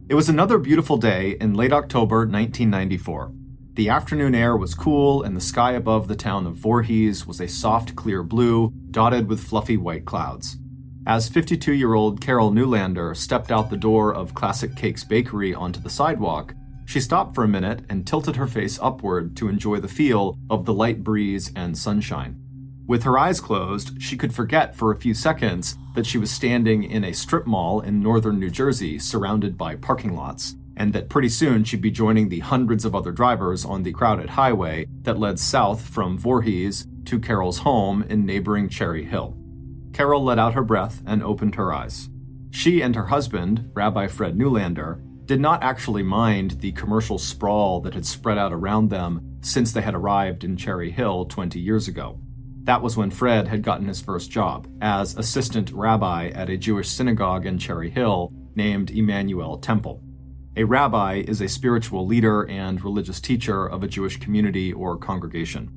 It was another beautiful day in late October 1994. The afternoon air was cool, and the sky above the town of Voorhees was a soft, clear blue, dotted with fluffy white clouds. As 52-year-old Carol Newlander stepped out the door of Classic Cakes Bakery onto the sidewalk, she stopped for a minute and tilted her face upward to enjoy the feel of the light breeze and sunshine. With her eyes closed, she could forget for a few seconds that she was standing in a strip mall in northern New Jersey surrounded by parking lots, and that pretty soon she'd be joining the hundreds of other drivers on the crowded highway that led south from Voorhees to Carol's home in neighboring Cherry Hill. Carol let out her breath and opened her eyes. She and her husband, Rabbi Fred Newlander, did not actually mind the commercial sprawl that had spread out around them since they had arrived in Cherry Hill 20 years ago. That was when Fred had gotten his first job, as assistant rabbi at a Jewish synagogue in Cherry Hill named Emmanuel Temple. A rabbi is a spiritual leader and religious teacher of a Jewish community or congregation.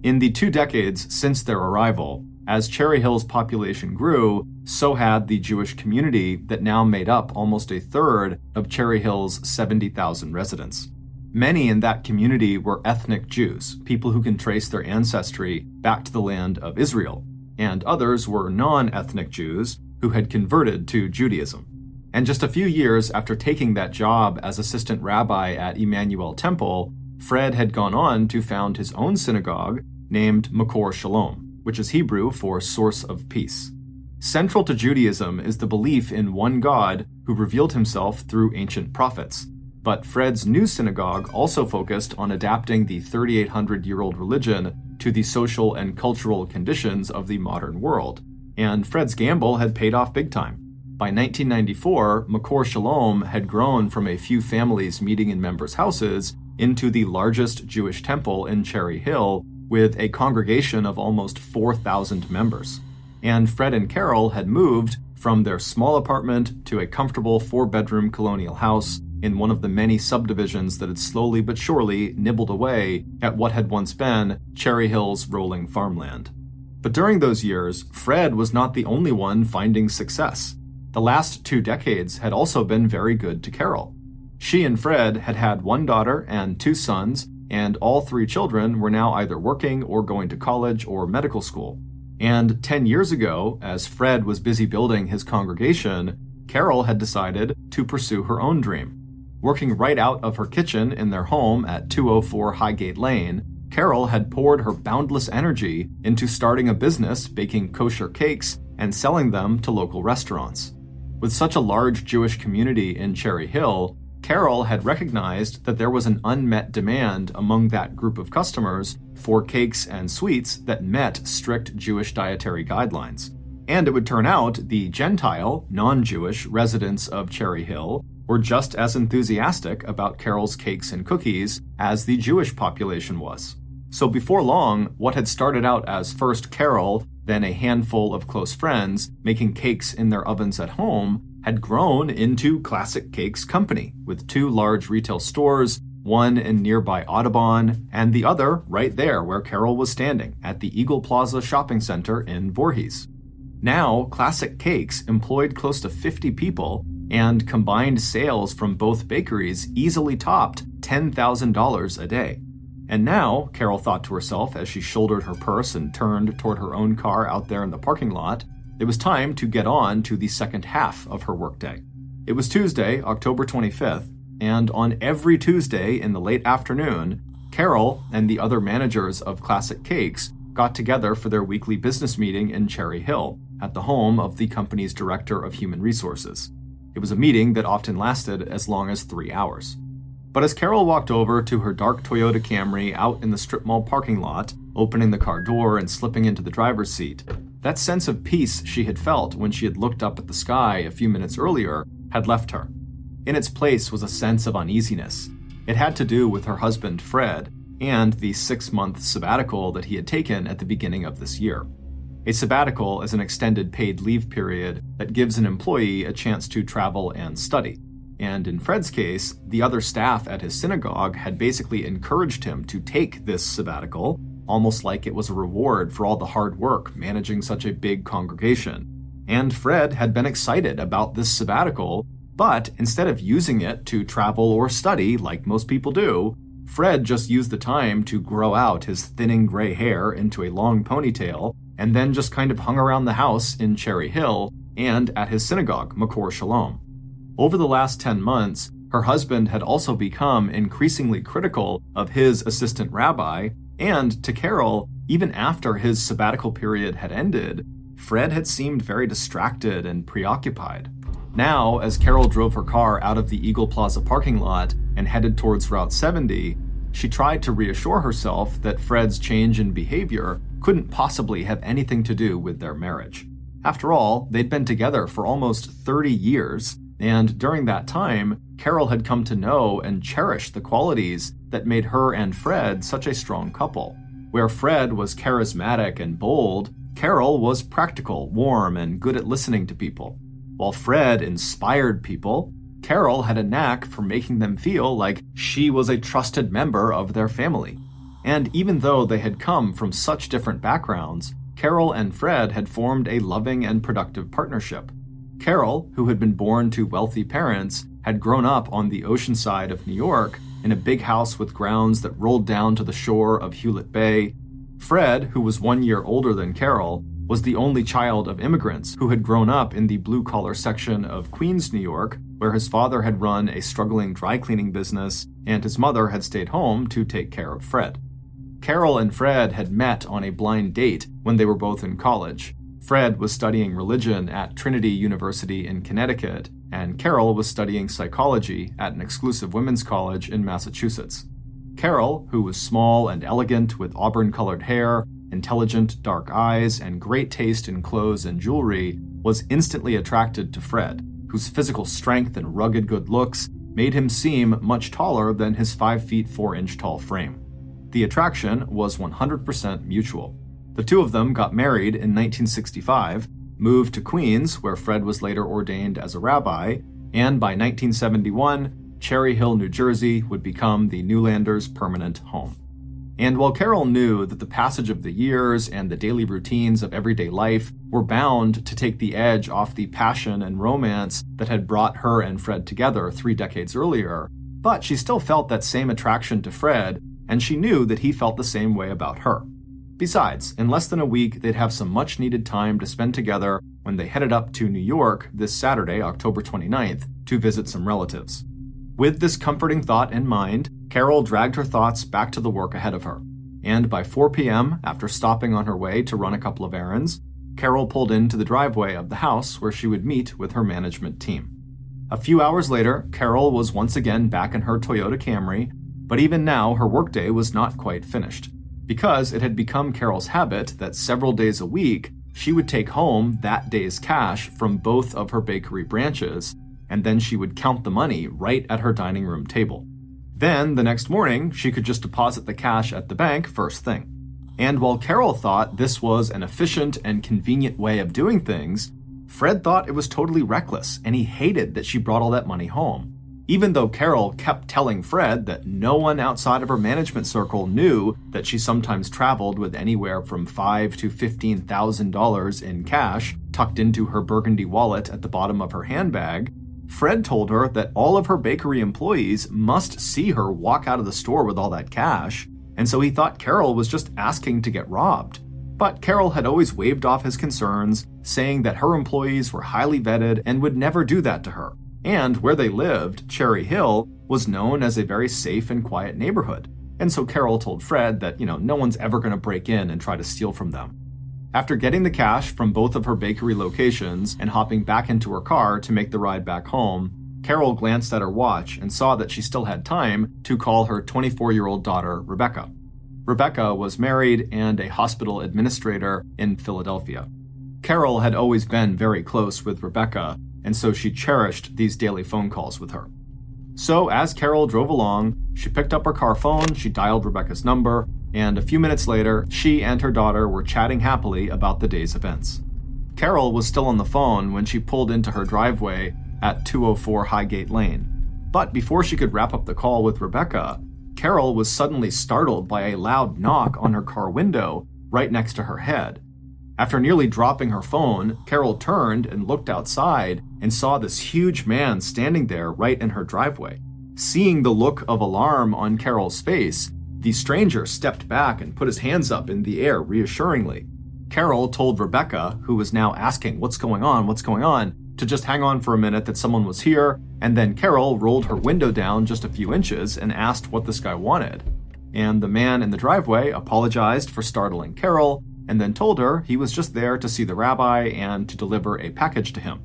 In the 2 decades since their arrival, as Cherry Hill's population grew, so had the Jewish community that now made up almost a third of Cherry Hill's 70,000 residents. Many in that community were ethnic Jews, people who can trace their ancestry back to the land of Israel, and others were non-ethnic Jews who had converted to Judaism. And just a few years after taking that job as assistant rabbi at Emmanuel Temple, Fred had gone on to found his own synagogue named Makor Shalom, which is Hebrew for source of peace. Central to Judaism is the belief in one God who revealed himself through ancient prophets. But Fred's new synagogue also focused on adapting the 3,800-year-old religion to the social and cultural conditions of the modern world. And Fred's gamble had paid off big time. By 1994, Makor Shalom had grown from a few families meeting in members' houses into the largest Jewish temple in Cherry Hill, with a congregation of almost 4,000 members. And Fred and Carol had moved from their small apartment to a comfortable 4-bedroom colonial house in one of the many subdivisions that had slowly but surely nibbled away at what had once been Cherry Hill's rolling farmland. But during those years, Fred was not the only one finding success. The last 2 decades had also been very good to Carol. She and Fred had had 1 daughter and 2 sons, and all 3 children were now either working or going to college or medical school. And 10 years ago, as Fred was busy building his congregation, Carol had decided to pursue her own dream. Working right out of her kitchen in their home at 204 Highgate Lane, Carol had poured her boundless energy into starting a business baking kosher cakes and selling them to local restaurants. With such a large Jewish community in Cherry Hill, Carol had recognized that there was an unmet demand among that group of customers for cakes and sweets that met strict Jewish dietary guidelines. And it would turn out the Gentile, non-Jewish residents of Cherry Hill were just as enthusiastic about Carol's cakes and cookies as the Jewish population was. So before long, what had started out as first Carol, then a handful of close friends making cakes in their ovens at home, had grown into Classic Cakes Company, with 2 large retail stores, one in nearby Audubon, and the other right there where Carol was standing, at the Eagle Plaza Shopping Center in Voorhees. Now, Classic Cakes employed close to 50 people, and combined sales from both bakeries easily topped $10,000 a day. And now, Carol thought to herself as she shouldered her purse and turned toward her own car out there in the parking lot, it was time to get on to the second half of her workday. It was Tuesday, October 25th, and on every Tuesday in the late afternoon, Carol and the other managers of Classic Cakes got together for their weekly business meeting in Cherry Hill, at the home of the company's Director of Human Resources. It was a meeting that often lasted as long as 3 hours. But as Carol walked over to her dark Toyota Camry out in the strip mall parking lot, opening the car door and slipping into the driver's seat, that sense of peace she had felt when she had looked up at the sky a few minutes earlier had left her. In its place was a sense of uneasiness. It had to do with her husband, Fred, and the 6-month sabbatical that he had taken at the beginning of this year. A sabbatical is an extended paid leave period that gives an employee a chance to travel and study. And in Fred's case, the other staff at his synagogue had basically encouraged him to take this sabbatical, almost like it was a reward for all the hard work managing such a big congregation. And Fred had been excited about this sabbatical But instead of using it to travel or study like most people do, Fred just used the time to grow out his thinning gray hair into a long ponytail and then just kind of hung around the house in Cherry Hill and at his synagogue, Makor Shalom. Over the last 10 months, her husband had also become increasingly critical of his assistant rabbi, and to Carol, even after his sabbatical period had ended, Fred had seemed very distracted and preoccupied. Now, as Carol drove her car out of the Eagle Plaza parking lot and headed towards Route 70, she tried to reassure herself that Fred's change in behavior couldn't possibly have anything to do with their marriage. After all, they'd been together for almost 30 years, and during that time, Carol had come to know and cherish the qualities that made her and Fred such a strong couple. Where Fred was charismatic and bold, Carol was practical, warm, and good at listening to people. While Fred inspired people, Carol had a knack for making them feel like she was a trusted member of their family. And even though they had come from such different backgrounds, Carol and Fred had formed a loving and productive partnership. Carol, who had been born to wealthy parents, had grown up on the ocean side of New York in a big house with grounds that rolled down to the shore of Hewlett Bay. Fred, who was 1 year older than Carol, was the only child of immigrants who had grown up in the blue-collar section of Queens, New York, where his father had run a struggling dry cleaning business and his mother had stayed home to take care of Fred. Carol and Fred had met on a blind date when they were both in college. Fred was studying religion at Trinity University in Connecticut, and Carol was studying psychology at an exclusive women's college in Massachusetts. Carol, who was small and elegant with auburn-colored hair, intelligent dark eyes, and great taste in clothes and jewelry, was instantly attracted to Fred, whose physical strength and rugged good looks made him seem much taller than his 5 feet 4 inch tall frame. The attraction was 100% mutual. The two of them got married in 1965, moved to Queens, where Fred was later ordained as a rabbi, and by 1971, Cherry Hill, New Jersey would become the Newlanders' permanent home. And while Carol knew that the passage of the years and the daily routines of everyday life were bound to take the edge off the passion and romance that had brought her and Fred together 3 decades earlier, but she still felt that same attraction to Fred, and she knew that he felt the same way about her. Besides, in less than a week, they'd have some much-needed time to spend together when they headed up to New York this Saturday, October 29th, to visit some relatives. With this comforting thought in mind, Carol dragged her thoughts back to the work ahead of her. And by 4 p.m., after stopping on her way to run a couple of errands, Carol pulled into the driveway of the house where she would meet with her management team. A few hours later, Carol was once again back in her Toyota Camry, but even now her workday was not quite finished, because it had become Carol's habit that several days a week she would take home that day's cash from both of her bakery branches, and then she would count the money right at her dining room table. Then, the next morning, she could just deposit the cash at the bank first thing. And while Carol thought this was an efficient and convenient way of doing things, Fred thought it was totally reckless, and he hated that she brought all that money home. Even though Carol kept telling Fred that no one outside of her management circle knew that she sometimes traveled with anywhere from $5,000 to $15,000 in cash tucked into her burgundy wallet at the bottom of her handbag, Fred told her that all of her bakery employees must see her walk out of the store with all that cash, and so he thought Carol was just asking to get robbed. But Carol had always waved off his concerns, saying that her employees were highly vetted and would never do that to her. And where they lived, Cherry Hill, was known as a very safe and quiet neighborhood. And so Carol told Fred that, no one's ever going to break in and try to steal from them. After getting the cash from both of her bakery locations and hopping back into her car to make the ride back home, Carol glanced at her watch and saw that she still had time to call her 24-year-old daughter, Rebecca. Rebecca was married and a hospital administrator in Philadelphia. Carol had always been very close with Rebecca, and so she cherished these daily phone calls with her. So as Carol drove along, she picked up her car phone, she dialed Rebecca's number, and a few minutes later, she and her daughter were chatting happily about the day's events. Carol was still on the phone when she pulled into her driveway at 204 Highgate Lane. But before she could wrap up the call with Rebecca, Carol was suddenly startled by a loud knock on her car window right next to her head. After nearly dropping her phone, Carol turned and looked outside and saw this huge man standing there right in her driveway. Seeing the look of alarm on Carol's face, the stranger stepped back and put his hands up in the air reassuringly. Carol told Rebecca, who was now asking, what's going on, to just hang on for a minute, that someone was here, and then Carol rolled her window down just a few inches and asked what this guy wanted. And the man in the driveway apologized for startling Carol, and then told her he was just there to see the rabbi and to deliver a package to him.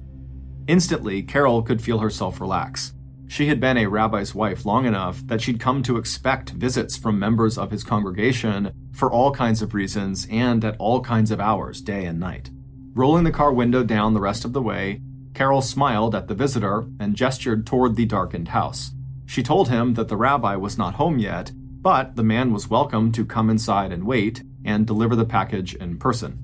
Instantly, Carol could feel herself relax. She had been a rabbi's wife long enough that she'd come to expect visits from members of his congregation for all kinds of reasons and at all kinds of hours, day and night. Rolling the car window down the rest of the way, Carol smiled at the visitor and gestured toward the darkened house. She told him that the rabbi was not home yet, but the man was welcome to come inside and wait and deliver the package in person.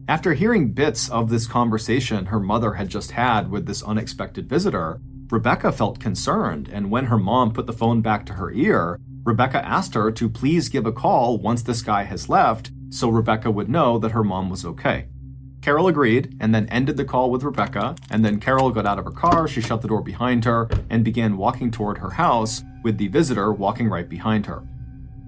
After hearing bits of this conversation her mother had just had with this unexpected visitor, Rebecca felt concerned, and when her mom put the phone back to her ear, Rebecca asked her to please give a call once this guy has left so Rebecca would know that her mom was okay. Carol agreed and then ended the call with Rebecca, and then Carol got out of her car, she shut the door behind her, and began walking toward her house with the visitor walking right behind her.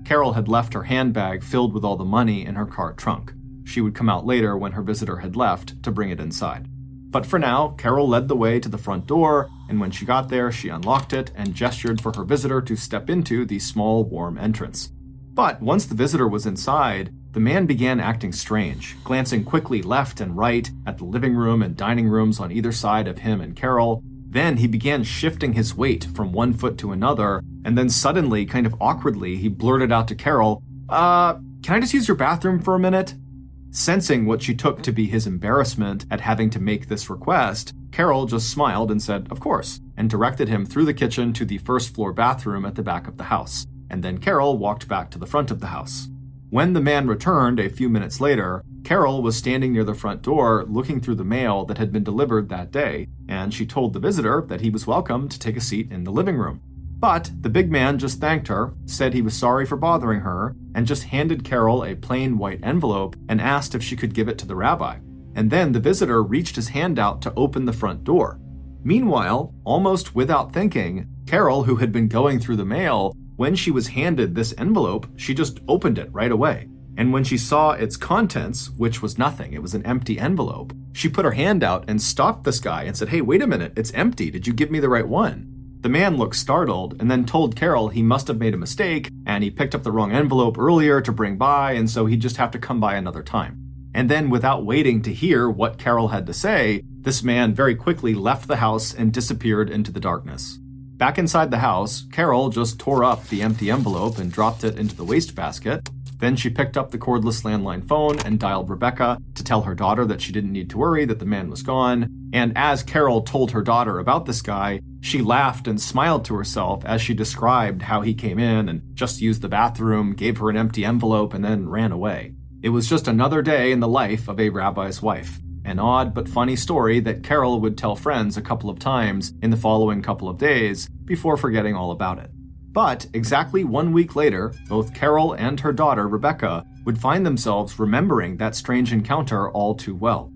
Carol had left her handbag filled with all the money in her car trunk. She would come out later when her visitor had left to bring it inside. But for now, Carol led the way to the front door, and when she got there, she unlocked it and gestured for her visitor to step into the small, warm entrance. But once the visitor was inside, the man began acting strange, glancing quickly left and right at the living room and dining rooms on either side of him and Carol. Then he began shifting his weight from one foot to another, and then suddenly, kind of awkwardly, he blurted out to Carol, can I just use your bathroom for a minute? Sensing what she took to be his embarrassment at having to make this request, Carol just smiled and said, of course, and directed him through the kitchen to the first floor bathroom at the back of the house. And then Carol walked back to the front of the house. When the man returned a few minutes later, Carol was standing near the front door looking through the mail that had been delivered that day, and she told the visitor that he was welcome to take a seat in the living room. But the big man just thanked her, said he was sorry for bothering her, and just handed Carol a plain white envelope and asked if she could give it to the rabbi. And then the visitor reached his hand out to open the front door. Meanwhile, almost without thinking, Carol, who had been going through the mail, when she was handed this envelope, she just opened it right away. And when she saw its contents, which was nothing, it was an empty envelope, she put her hand out and stopped this guy and said, hey, wait a minute, it's empty. Did you give me the right one? The man looked startled and then told Carol he must have made a mistake and he picked up the wrong envelope earlier to bring by, and so he'd just have to come by another time. And then, without waiting to hear what Carol had to say, this man very quickly left the house and disappeared into the darkness. Back inside the house, Carol just tore up the empty envelope and dropped it into the wastebasket. Then she picked up the cordless landline phone and dialed Rebecca to tell her daughter that she didn't need to worry, that the man was gone. And as Carol told her daughter about this guy, she laughed and smiled to herself as she described how he came in and just used the bathroom, gave her an empty envelope, and then ran away. It was just another day in the life of a rabbi's wife. An odd but funny story that Carol would tell friends a couple of times in the following couple of days before forgetting all about it. But exactly 1 week later, both Carol and her daughter, Rebecca, would find themselves remembering that strange encounter all too well.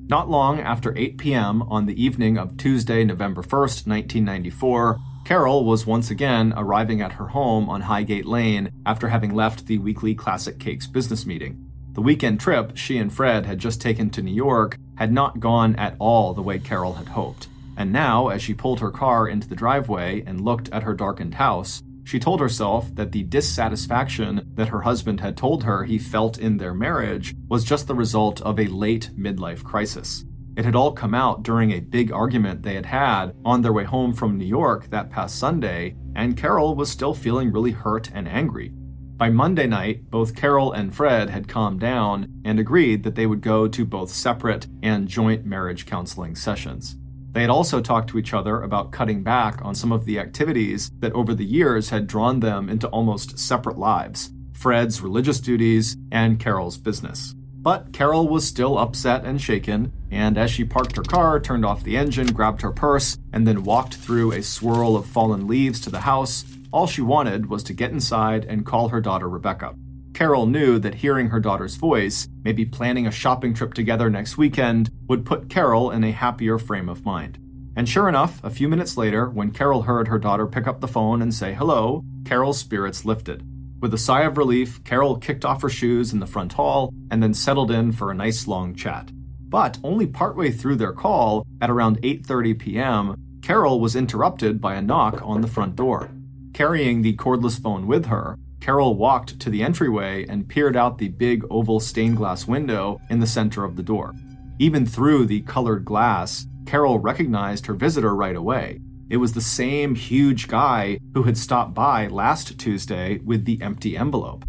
Not long after 8 p.m. on the evening of Tuesday, November 1st, 1994, Carol was once again arriving at her home on Highgate Lane after having left the weekly Classic Cakes business meeting. The weekend trip she and Fred had just taken to New York had not gone at all the way Carol had hoped. And now, as she pulled her car into the driveway and looked at her darkened house, she told herself that the dissatisfaction that her husband had told her he felt in their marriage was just the result of a late midlife crisis. It had all come out during a big argument they had had on their way home from New York that past Sunday, and Carol was still feeling really hurt and angry. By Monday night, both Carol and Fred had calmed down and agreed that they would go to both separate and joint marriage counseling sessions. They had also talked to each other about cutting back on some of the activities that over the years had drawn them into almost separate lives, Fred's religious duties and Carol's business. But Carol was still upset and shaken, and as she parked her car, turned off the engine, grabbed her purse, and then walked through a swirl of fallen leaves to the house, all she wanted was to get inside and call her daughter Rebecca. Carol knew that hearing her daughter's voice, maybe planning a shopping trip together next weekend, would put Carol in a happier frame of mind. And sure enough, a few minutes later, when Carol heard her daughter pick up the phone and say hello, Carol's spirits lifted. With a sigh of relief, Carol kicked off her shoes in the front hall and then settled in for a nice long chat. But only partway through their call, at around 8:30 p.m., Carol was interrupted by a knock on the front door. Carrying the cordless phone with her, Carol walked to the entryway and peered out the big oval stained glass window in the center of the door. Even through the colored glass, Carol recognized her visitor right away. It was the same huge guy who had stopped by last Tuesday with the empty envelope.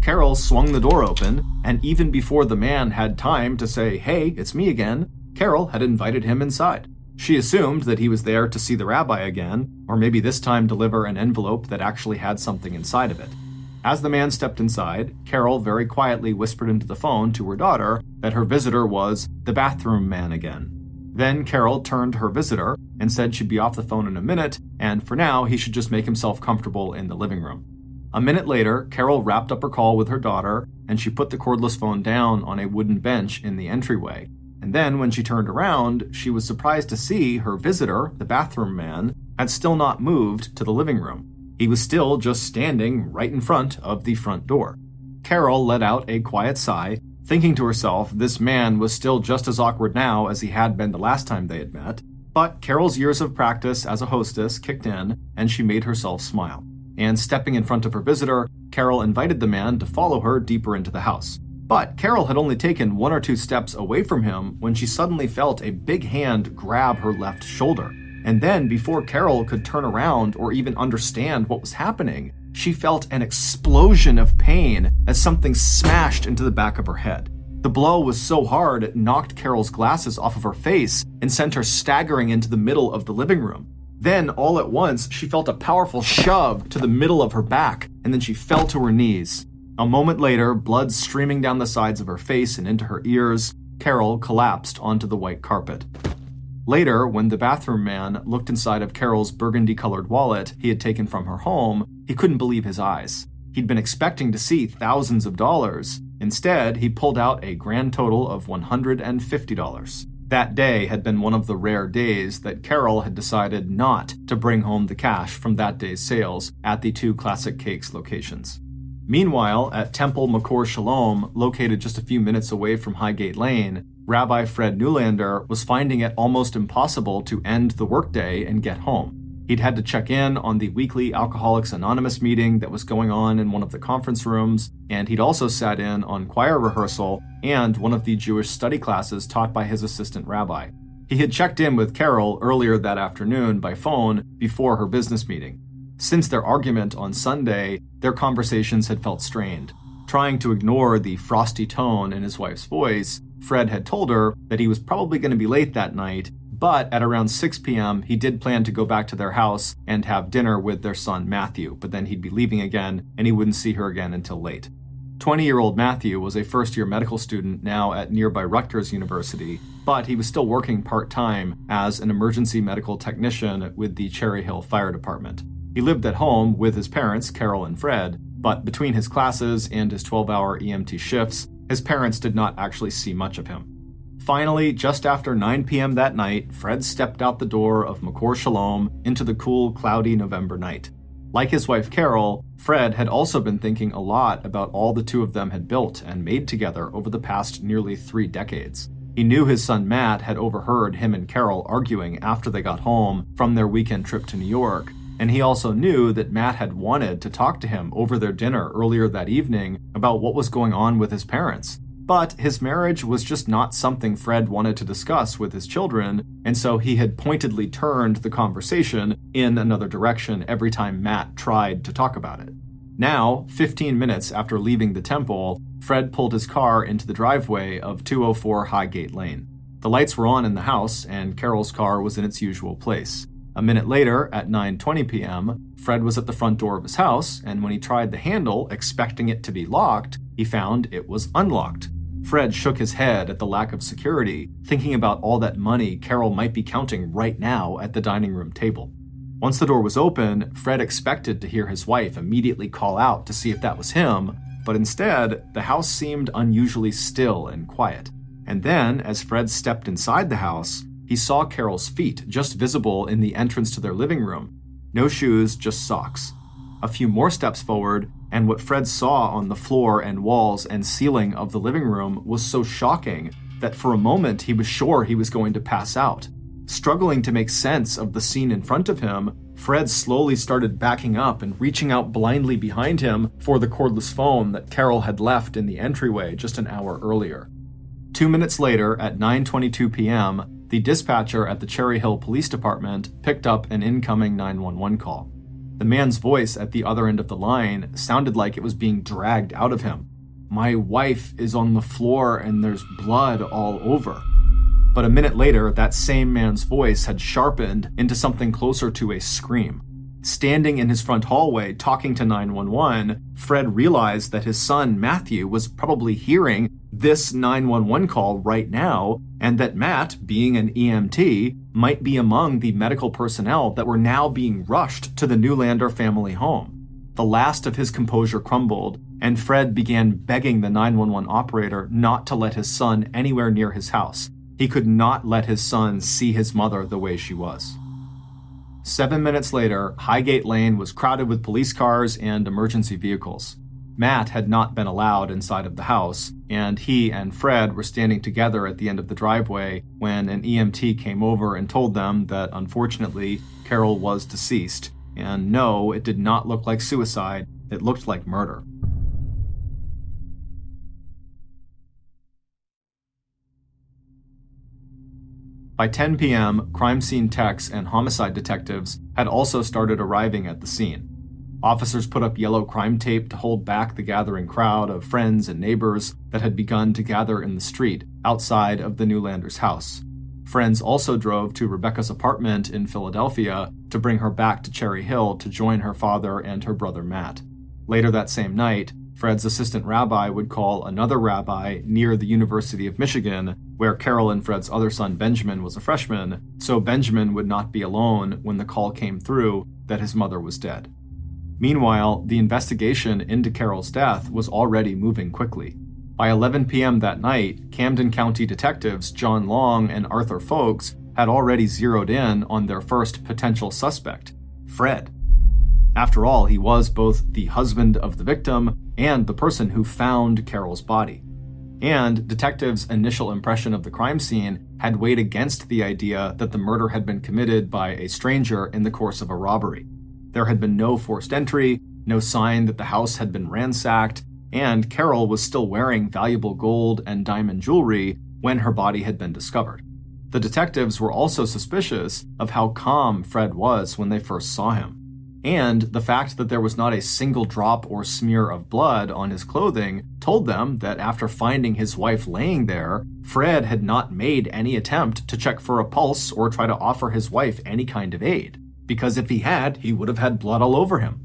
Carol swung the door open, and even before the man had time to say, "Hey, it's me again," Carol had invited him inside. She assumed that he was there to see the rabbi again, or maybe this time deliver an envelope that actually had something inside of it. As the man stepped inside, Carol very quietly whispered into the phone to her daughter that her visitor was the bathroom man again. Then Carol turned to her visitor and said she'd be off the phone in a minute, and for now he should just make himself comfortable in the living room. A minute later, Carol wrapped up her call with her daughter, and she put the cordless phone down on a wooden bench in the entryway. And then when she turned around, she was surprised to see her visitor, the bathroom man, had still not moved to the living room. He was still just standing right in front of the front door. Carol let out a quiet sigh, thinking to herself this man was still just as awkward now as he had been the last time they had met. But Carol's years of practice as a hostess kicked in, and she made herself smile. And stepping in front of her visitor, Carol invited the man to follow her deeper into the house. But Carol had only taken 1 or 2 steps away from him when she suddenly felt a big hand grab her left shoulder. And then, before Carol could turn around or even understand what was happening, she felt an explosion of pain as something smashed into the back of her head. The blow was so hard it knocked Carol's glasses off of her face and sent her staggering into the middle of the living room. Then, all at once, she felt a powerful shove to the middle of her back, and then she fell to her knees. A moment later, blood streaming down the sides of her face and into her ears, Carol collapsed onto the white carpet. Later, when the bathroom man looked inside of Carol's burgundy-colored wallet he had taken from her home, he couldn't believe his eyes. He'd been expecting to see thousands of dollars. Instead, he pulled out a grand total of $150. That day had been one of the rare days that Carol had decided not to bring home the cash from that day's sales at the 2 Classic Cakes locations. Meanwhile, at Temple Makor Shalom, located just a few minutes away from Highgate Lane, Rabbi Fred Newlander was finding it almost impossible to end the workday and get home. He'd had to check in on the weekly Alcoholics Anonymous meeting that was going on in one of the conference rooms, and he'd also sat in on choir rehearsal and one of the Jewish study classes taught by his assistant rabbi. He had checked in with Carol earlier that afternoon by phone before her business meeting. Since their argument on Sunday, their conversations had felt strained. Trying to ignore the frosty tone in his wife's voice, Fred had told her that he was probably going to be late that night, but at around 6 p.m., he did plan to go back to their house and have dinner with their son Matthew, but then he'd be leaving again and he wouldn't see her again until late. 20-year-old Matthew was a first-year medical student now at nearby Rutgers University, but he was still working part-time as an emergency medical technician with the Cherry Hill Fire Department. He lived at home with his parents, Carol and Fred, but between his classes and his 12-hour EMT shifts, his parents did not actually see much of him. Finally, just after 9 p.m. that night, Fred stepped out the door of Makor Shalom into the cool, cloudy November night. Like his wife Carol, Fred had also been thinking a lot about all the two of them had built and made together over the past nearly 3 decades. He knew his son Matt had overheard him and Carol arguing after they got home from their weekend trip to New York, and he also knew that Matt had wanted to talk to him over their dinner earlier that evening about what was going on with his parents. But his marriage was just not something Fred wanted to discuss with his children, and so he had pointedly turned the conversation in another direction every time Matt tried to talk about it. Now, 15 minutes after leaving the temple, Fred pulled his car into the driveway of 204 Highgate Lane. The lights were on in the house, and Carol's car was in its usual place. A minute later, at 9:20 p.m., Fred was at the front door of his house, and when he tried the handle, expecting it to be locked, he found it was unlocked. Fred shook his head at the lack of security, thinking about all that money Carol might be counting right now at the dining room table. Once the door was open, Fred expected to hear his wife immediately call out to see if that was him, but instead, the house seemed unusually still and quiet. And then, as Fred stepped inside the house, he saw Carol's feet just visible in the entrance to their living room. No shoes, just socks. A few more steps forward, and what Fred saw on the floor and walls and ceiling of the living room was so shocking that for a moment he was sure he was going to pass out. Struggling to make sense of the scene in front of him, Fred slowly started backing up and reaching out blindly behind him for the cordless phone that Carol had left in the entryway just an hour earlier. 2 minutes later, at 9:22 p.m., the dispatcher at the Cherry Hill Police Department picked up an incoming 911 call. The man's voice at the other end of the line sounded like it was being dragged out of him. "My wife is on the floor and there's blood all over." But a minute later, that same man's voice had sharpened into something closer to a scream. Standing in his front hallway talking to 911, Fred realized that his son, Matthew, was probably hearing this 911 call right now, and that Matt, being an EMT, might be among the medical personnel that were now being rushed to the Newlander family home. The last of his composure crumbled, and Fred began begging the 911 operator not to let his son anywhere near his house. He could not let his son see his mother the way she was. 7 minutes later, Highgate Lane was crowded with police cars and emergency vehicles. Matt had not been allowed inside of the house, and he and Fred were standing together at the end of the driveway when an EMT came over and told them that, unfortunately, Carol was deceased. And no, it did not look like suicide, it looked like murder. By 10 p.m., crime scene techs and homicide detectives had also started arriving at the scene. Officers put up yellow crime tape to hold back the gathering crowd of friends and neighbors that had begun to gather in the street outside of the Newlanders' house. Friends also drove to Rebecca's apartment in Philadelphia to bring her back to Cherry Hill to join her father and her brother Matt. Later that same night, Fred's assistant rabbi would call another rabbi near the University of Michigan, where Carol and Fred's other son Benjamin was a freshman, so Benjamin would not be alone when the call came through that his mother was dead. Meanwhile, the investigation into Carol's death was already moving quickly. By 11 p.m. that night, Camden County detectives John Long and Arthur Folks had already zeroed in on their first potential suspect, Fred. After all, he was both the husband of the victim and the person who found Carol's body. And detectives' initial impression of the crime scene had weighed against the idea that the murder had been committed by a stranger in the course of a robbery. There had been no forced entry, no sign that the house had been ransacked, and Carol was still wearing valuable gold and diamond jewelry when her body had been discovered. The detectives were also suspicious of how calm Fred was when they first saw him. And the fact that there was not a single drop or smear of blood on his clothing told them that after finding his wife laying there, Fred had not made any attempt to check for a pulse or try to offer his wife any kind of aid, because if he had, he would have had blood all over him.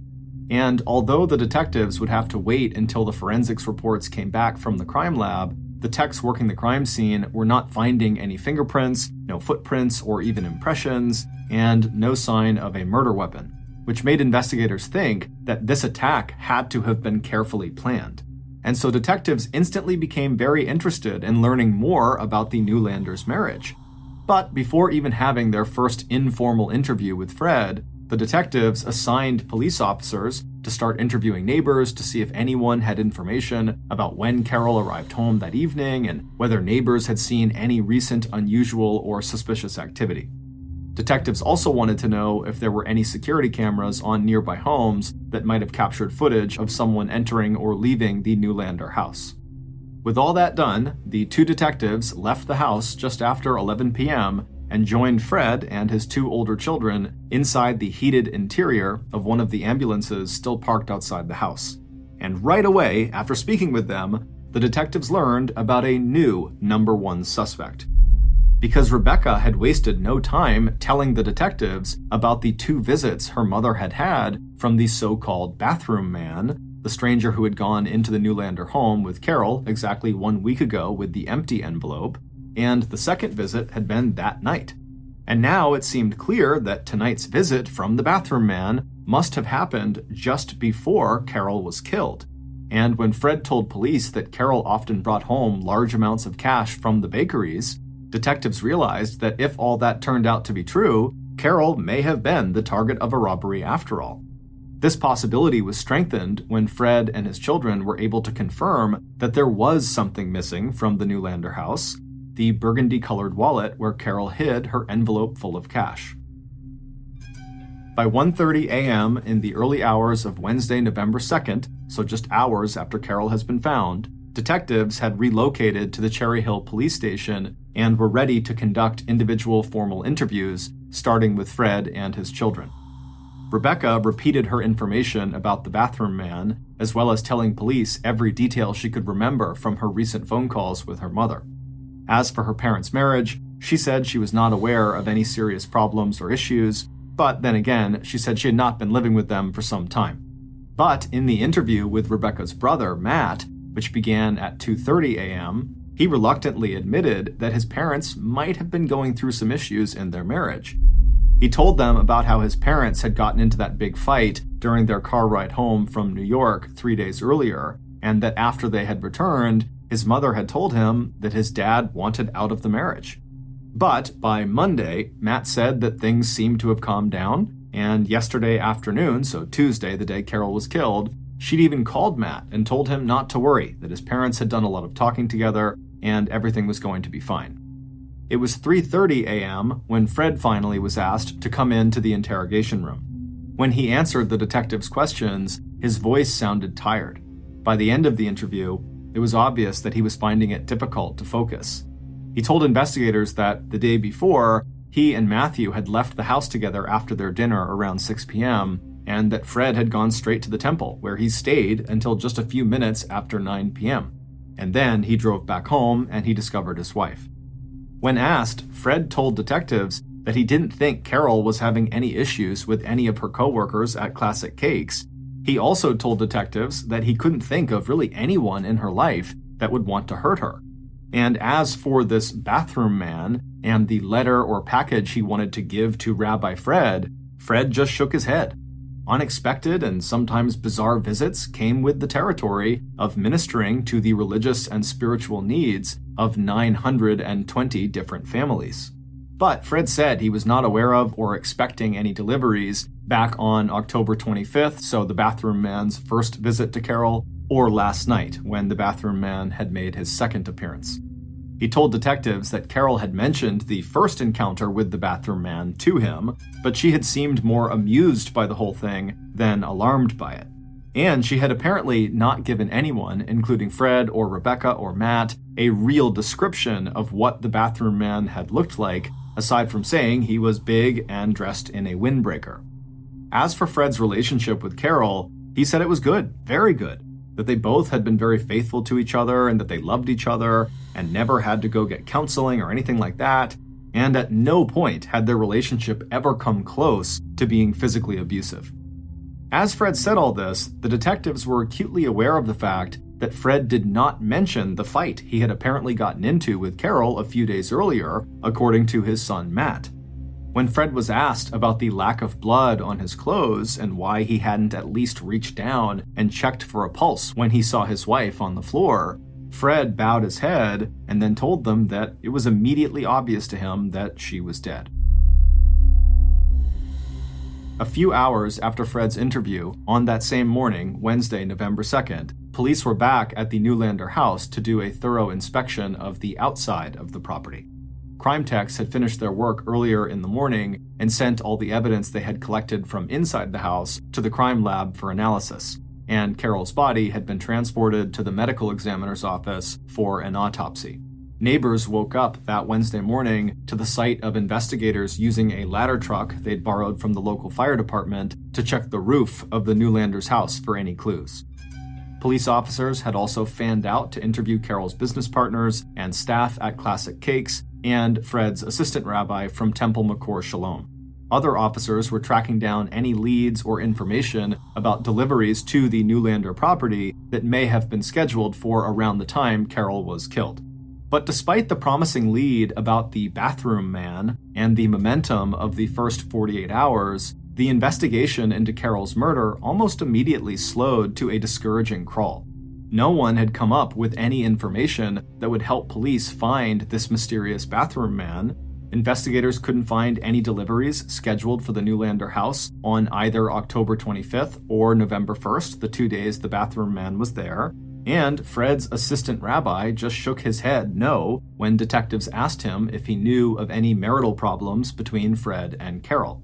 And although the detectives would have to wait until the forensics reports came back from the crime lab, the techs working the crime scene were not finding any fingerprints, no footprints or even impressions, and no sign of a murder weapon, which made investigators think that this attack had to have been carefully planned. And so detectives instantly became very interested in learning more about the Newlanders' marriage. But before even having their first informal interview with Fred, the detectives assigned police officers to start interviewing neighbors to see if anyone had information about when Carol arrived home that evening and whether neighbors had seen any recent unusual or suspicious activity. Detectives also wanted to know if there were any security cameras on nearby homes that might have captured footage of someone entering or leaving the Newlander house. With all that done, the two detectives left the house just after 11 p.m. and joined Fred and his two older children inside the heated interior of one of the ambulances still parked outside the house. And right away, after speaking with them, the detectives learned about a new number one suspect. Because Rebecca had wasted no time telling the detectives about the 2 visits her mother had had from the so-called bathroom man, the stranger who had gone into the Newlander home with Carol exactly 1 week ago with the empty envelope, and the second visit had been that night. And now it seemed clear that tonight's visit from the bathroom man must have happened just before Carol was killed. And when Fred told police that Carol often brought home large amounts of cash from the bakeries, detectives realized that if all that turned out to be true, Carol may have been the target of a robbery after all. This possibility was strengthened when Fred and his children were able to confirm that there was something missing from the Newlander house, the burgundy-colored wallet where Carol hid her envelope full of cash. By 1:30 a.m. in the early hours of Wednesday, November 2nd, so just hours after Carol has been found, detectives had relocated to the Cherry Hill police station and were ready to conduct individual formal interviews, starting with Fred and his children. Rebecca repeated her information about the bathroom man, as well as telling police every detail she could remember from her recent phone calls with her mother. As for her parents' marriage, she said she was not aware of any serious problems or issues, but then again, she said she had not been living with them for some time. But in the interview with Rebecca's brother, Matt, which began at 2:30 a.m., he reluctantly admitted that his parents might have been going through some issues in their marriage. He told them about how his parents had gotten into that big fight during their car ride home from New York 3 days earlier, and that after they had returned, his mother had told him that his dad wanted out of the marriage. But by Monday, Matt said that things seemed to have calmed down, and yesterday afternoon, so Tuesday, the day Carol was killed, she'd even called Matt and told him not to worry, that his parents had done a lot of talking together and everything was going to be fine. It was 3:30 a.m. when Fred finally was asked to come into the interrogation room. When he answered the detective's questions, his voice sounded tired. By the end of the interview, it was obvious that he was finding it difficult to focus. He told investigators that the day before, he and Matthew had left the house together after their dinner around 6 p.m., and that Fred had gone straight to the temple, where he stayed until just a few minutes after 9 p.m. And then he drove back home and he discovered his wife. When asked, Fred told detectives that he didn't think Carol was having any issues with any of her coworkers at Classic Cakes. He also told detectives that he couldn't think of really anyone in her life that would want to hurt her. And as for this bathroom man and the letter or package he wanted to give to Rabbi Fred, Fred just shook his head. Unexpected and sometimes bizarre visits came with the territory of ministering to the religious and spiritual needs of 920 different families. But Fred said he was not aware of or expecting any deliveries back on October 25th, so the bathroom man's first visit to Carol, or last night when the bathroom man had made his second appearance. He told detectives that Carol had mentioned the first encounter with the bathroom man to him, but she had seemed more amused by the whole thing than alarmed by it. And she had apparently not given anyone, including Fred or Rebecca or Matt, a real description of what the bathroom man had looked like, aside from saying he was big and dressed in a windbreaker. As for Fred's relationship with Carol, he said it was good, very good, that they both had been very faithful to each other and that they loved each other and never had to go get counseling or anything like that, and at no point had their relationship ever come close to being physically abusive. As Fred said all this, the detectives were acutely aware of the fact that Fred did not mention the fight he had apparently gotten into with Carol a few days earlier, according to his son Matt. When Fred was asked about the lack of blood on his clothes and why he hadn't at least reached down and checked for a pulse when he saw his wife on the floor, Fred bowed his head and then told them that it was immediately obvious to him that she was dead. A few hours after Fred's interview, on that same morning, Wednesday, November 2nd, police were back at the Newlander house to do a thorough inspection of the outside of the property. Crime techs had finished their work earlier in the morning and sent all the evidence they had collected from inside the house to the crime lab for analysis, and Carol's body had been transported to the medical examiner's office for an autopsy. Neighbors woke up that Wednesday morning to the sight of investigators using a ladder truck they'd borrowed from the local fire department to check the roof of the Newlander's house for any clues. Police officers had also fanned out to interview Carol's business partners and staff at Classic Cakes and Fred's assistant rabbi from Temple McCour Shalom. Other officers were tracking down any leads or information about deliveries to the Newlander property that may have been scheduled for around the time Carol was killed. But despite the promising lead about the bathroom man and the momentum of the first 48 hours, the investigation into Carol's murder almost immediately slowed to a discouraging crawl. No one had come up with any information that would help police find this mysterious bathroom man. Investigators couldn't find any deliveries scheduled for the Newlander house on either October 25th or November 1st, the 2 days the bathroom man was there. And Fred's assistant rabbi just shook his head no when detectives asked him if he knew of any marital problems between Fred and Carol.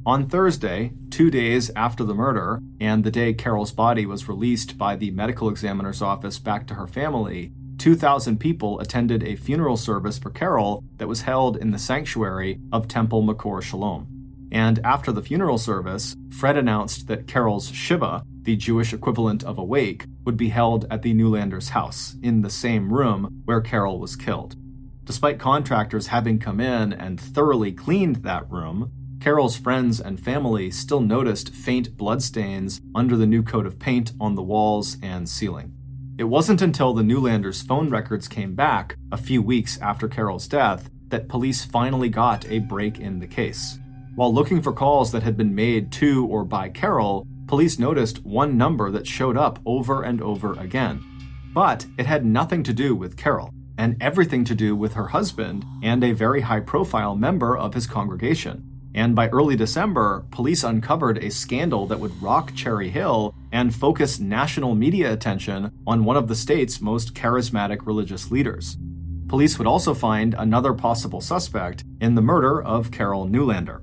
On Thursday, 2 days after the murder, and the day Carol's body was released by the medical examiner's office back to her family, 2,000 people attended a funeral service for Carol that was held in the sanctuary of Temple Makor Shalom. And after the funeral service, Fred announced that Carol's Shiva, the Jewish equivalent of a wake, would be held at the Newlander's house, in the same room where Carol was killed. Despite contractors having come in and thoroughly cleaned that room, Carol's friends and family still noticed faint bloodstains under the new coat of paint on the walls and ceiling. It wasn't until the Newlanders' phone records came back a few weeks after Carol's death that police finally got a break in the case. While looking for calls that had been made to or by Carol, police noticed one number that showed up over and over again. But it had nothing to do with Carol, and everything to do with her husband and a very high-profile member of his congregation. And by early December, police uncovered a scandal that would rock Cherry Hill and focus national media attention on one of the state's most charismatic religious leaders. Police would also find another possible suspect in the murder of Carol Newlander.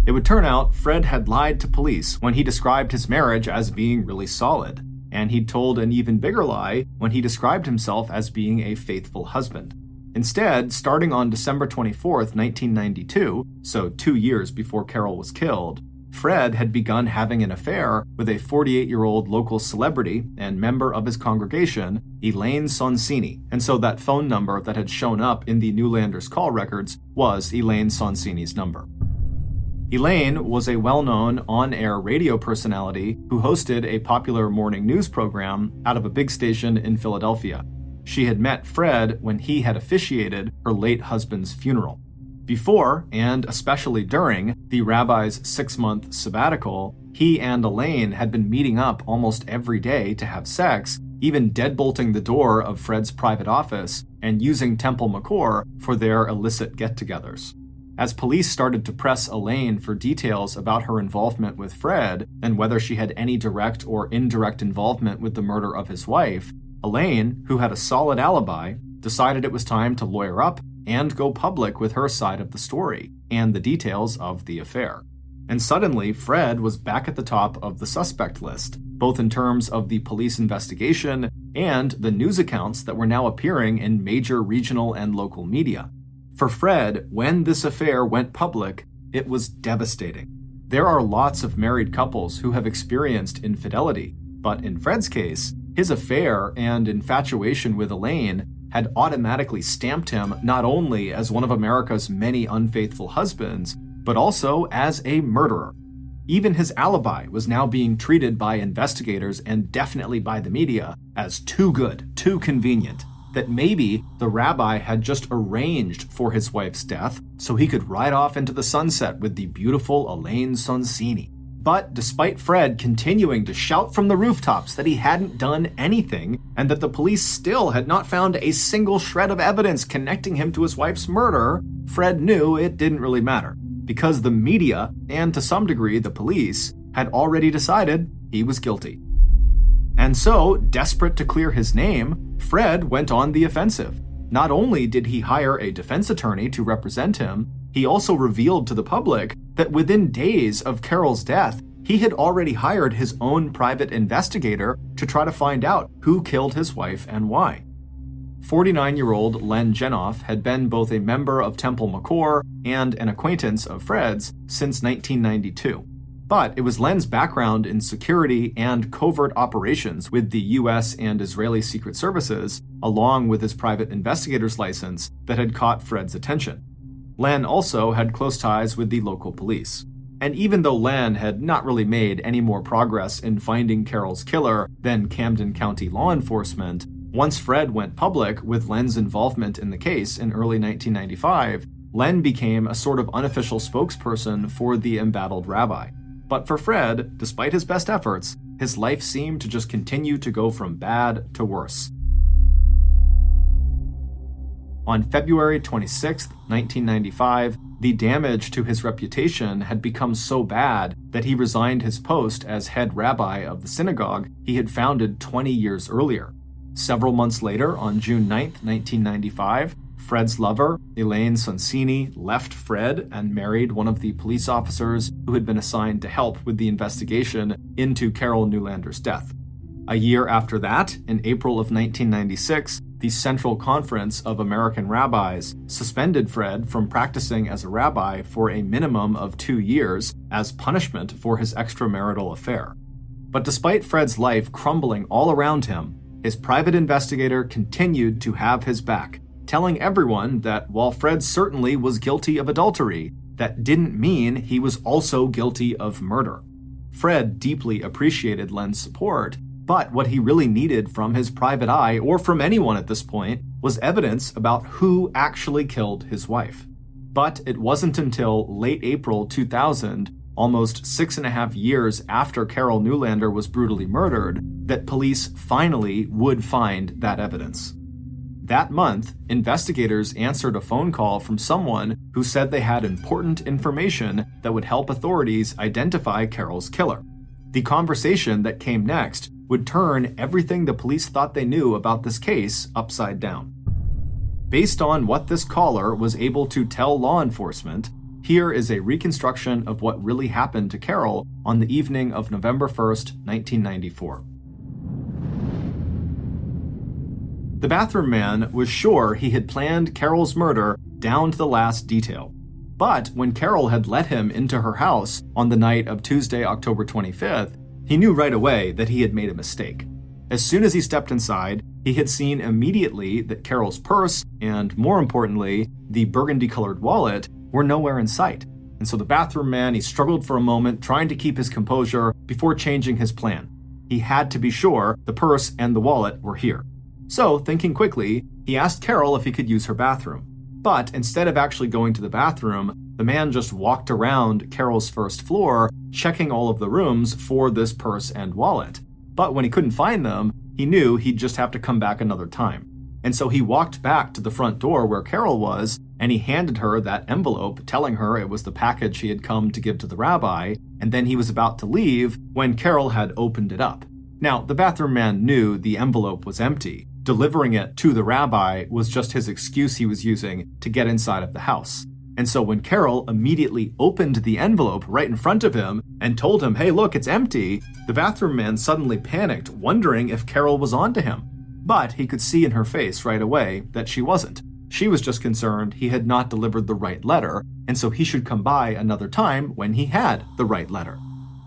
It would turn out Fred had lied to police when he described his marriage as being really solid, and he'd told an even bigger lie when he described himself as being a faithful husband. Instead, starting on December 24th, 1992, so 2 years before Carol was killed, Fred had begun having an affair with a 48-year-old local celebrity and member of his congregation, Elaine Sonsini, and so that phone number that had shown up in the Newlanders' call records was Elaine Sonsini's number. Elaine was a well-known on-air radio personality who hosted a popular morning news program out of a big station in Philadelphia. She had met Fred when he had officiated her late husband's funeral. Before, and especially during, the rabbi's 6-month sabbatical, he and Elaine had been meeting up almost every day to have sex, even deadbolting the door of Fred's private office and using Temple Makor for their illicit get-togethers. As police started to press Elaine for details about her involvement with Fred and whether she had any direct or indirect involvement with the murder of his wife, Elaine, who had a solid alibi, decided it was time to lawyer up and go public with her side of the story and the details of the affair. And suddenly, Fred was back at the top of the suspect list, both in terms of the police investigation and the news accounts that were now appearing in major regional and local media. For Fred, when this affair went public, it was devastating. There are lots of married couples who have experienced infidelity, but in Fred's case, his affair and infatuation with Elaine had automatically stamped him not only as one of America's many unfaithful husbands, but also as a murderer. Even his alibi was now being treated by investigators and definitely by the media as too good, too convenient, that maybe the rabbi had just arranged for his wife's death so he could ride off into the sunset with the beautiful Elaine Sonsini. But despite Fred continuing to shout from the rooftops that he hadn't done anything and that the police still had not found a single shred of evidence connecting him to his wife's murder, Fred knew it didn't really matter, because the media, and to some degree the police, had already decided he was guilty. And so, desperate to clear his name, Fred went on the offensive. Not only did he hire a defense attorney to represent him, he also revealed to the public that within days of Carol's death, he had already hired his own private investigator to try to find out who killed his wife and why. 49-year-old Len Genoff had been both a member of Temple Makor and an acquaintance of Fred's since 1992. But it was Len's background in security and covert operations with the US and Israeli Secret Services, along with his private investigator's license, that had caught Fred's attention. Len also had close ties with the local police. And even though Len had not really made any more progress in finding Carol's killer than Camden County law enforcement, once Fred went public with Len's involvement in the case in early 1995, Len became a sort of unofficial spokesperson for the embattled rabbi. But for Fred, despite his best efforts, his life seemed to just continue to go from bad to worse. On February 26, 1995, the damage to his reputation had become so bad that he resigned his post as head rabbi of the synagogue he had founded 20 years earlier. Several months later, on June 9, 1995, Fred's lover, Elaine Sonsini, left Fred and married one of the police officers who had been assigned to help with the investigation into Carol Newlander's death. A year after that, in April of 1996, the Central Conference of American Rabbis suspended Fred from practicing as a rabbi for a minimum of 2 years as punishment for his extramarital affair. But despite Fred's life crumbling all around him, his private investigator continued to have his back, telling everyone that while Fred certainly was guilty of adultery, that didn't mean he was also guilty of murder. Fred deeply appreciated Len's support, but what he really needed from his private eye, or from anyone at this point, was evidence about who actually killed his wife. But it wasn't until late April 2000, almost 6.5 years after Carol Newlander was brutally murdered, that police finally would find that evidence. That month, investigators answered a phone call from someone who said they had important information that would help authorities identify Carol's killer. The conversation that came next would turn everything the police thought they knew about this case upside down. Based on what this caller was able to tell law enforcement, here is a reconstruction of what really happened to Carol on the evening of November 1st, 1994. The bathroom man was sure he had planned Carol's murder down to the last detail. But when Carol had let him into her house on the night of Tuesday, October 25th, he knew right away that he had made a mistake. As soon as he stepped inside, he had seen immediately that Carol's purse and, more importantly, the burgundy-colored wallet were nowhere in sight. And so the bathroom man, he struggled for a moment, trying to keep his composure before changing his plan. He had to be sure the purse and the wallet were here. So, thinking quickly, he asked Carol if he could use her bathroom. But instead of actually going to the bathroom, the man just walked around Carol's first floor, checking all of the rooms for this purse and wallet. But when he couldn't find them, he knew he'd just have to come back another time. And so he walked back to the front door where Carol was, and he handed her that envelope, telling her it was the package he had come to give to the rabbi, and then he was about to leave when Carol had opened it up. Now, the bathroom man knew the envelope was empty. Delivering it to the rabbi was just his excuse he was using to get inside of the house. And so when Carol immediately opened the envelope right in front of him and told him, "Hey, look, it's empty," the bathroom man suddenly panicked, wondering if Carol was onto him. But he could see in her face right away that she wasn't. She was just concerned he had not delivered the right letter, and so he should come by another time when he had the right letter.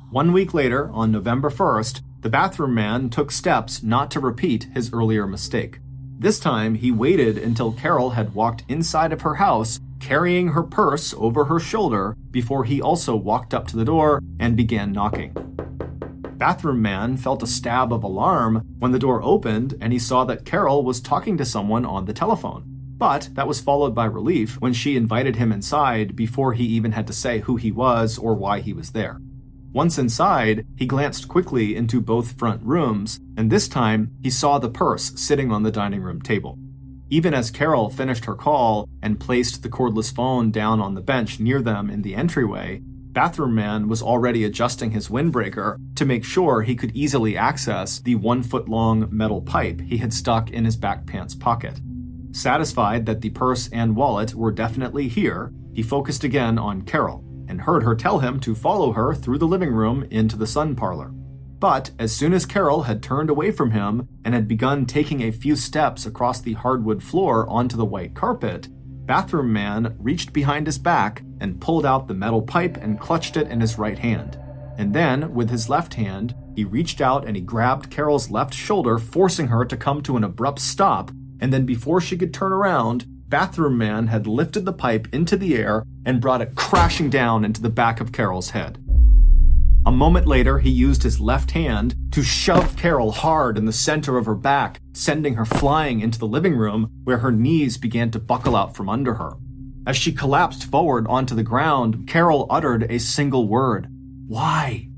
1 week later, on November 1st, the bathroom man took steps not to repeat his earlier mistake. This time, he waited until Carol had walked inside of her house, carrying her purse over her shoulder, before he also walked up to the door and began knocking. Bathroom man felt a stab of alarm when the door opened and he saw that Carol was talking to someone on the telephone. But that was followed by relief when she invited him inside before he even had to say who he was or why he was there. Once inside, he glanced quickly into both front rooms, and this time he saw the purse sitting on the dining room table. Even as Carol finished her call and placed the cordless phone down on the bench near them in the entryway, bathroom man was already adjusting his windbreaker to make sure he could easily access the 1-foot-long metal pipe he had stuck in his back pants pocket. Satisfied that the purse and wallet were definitely here, he focused again on Carol and heard her tell him to follow her through the living room into the sun parlor. But as soon as Carol had turned away from him and had begun taking a few steps across the hardwood floor onto the white carpet, bathroom man reached behind his back and pulled out the metal pipe and clutched it in his right hand. And then, with his left hand, he reached out and he grabbed Carol's left shoulder, forcing her to come to an abrupt stop, and then before she could turn around, bathroom man had lifted the pipe into the air and brought it crashing down into the back of Carol's head. A moment later, he used his left hand to shove Carol hard in the center of her back, sending her flying into the living room where her knees began to buckle out from under her. As she collapsed forward onto the ground, Carol uttered a single word, "Why?"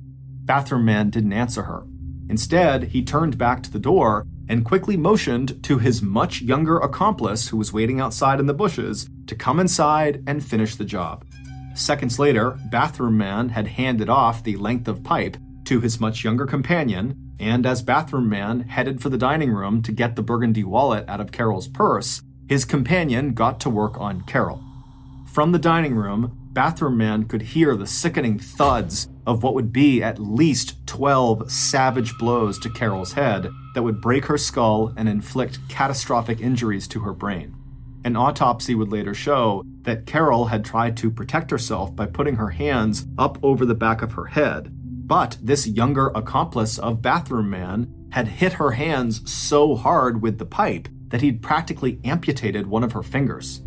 Bathroom Man didn't answer her. Instead, he turned back to the door and quickly motioned to his much younger accomplice who was waiting outside in the bushes to come inside and finish the job. Seconds later, Bathroom Man had handed off the length of pipe to his much younger companion, and as Bathroom Man headed for the dining room to get the burgundy wallet out of Carol's purse, his companion got to work on Carol. From the dining room, Bathroom Man could hear the sickening thuds of what would be at least 12 savage blows to Carol's head that would break her skull and inflict catastrophic injuries to her brain. An autopsy would later show that Carol had tried to protect herself by putting her hands up over the back of her head, but this younger accomplice of Bathroom Man had hit her hands so hard with the pipe that he'd practically amputated one of her fingers.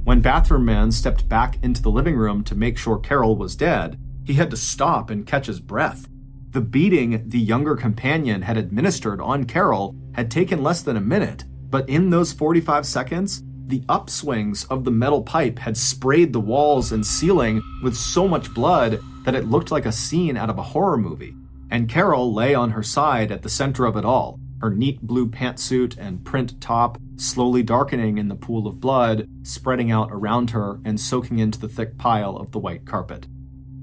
When Bathroom Man stepped back into the living room to make sure Carol was dead, he had to stop and catch his breath. The beating the younger companion had administered on Carol had taken less than a minute, but in those 45 seconds, the upswings of the metal pipe had sprayed the walls and ceiling with so much blood that it looked like a scene out of a horror movie. And Carol lay on her side at the center of it all, her neat blue pantsuit and print top slowly darkening in the pool of blood, spreading out around her and soaking into the thick pile of the white carpet.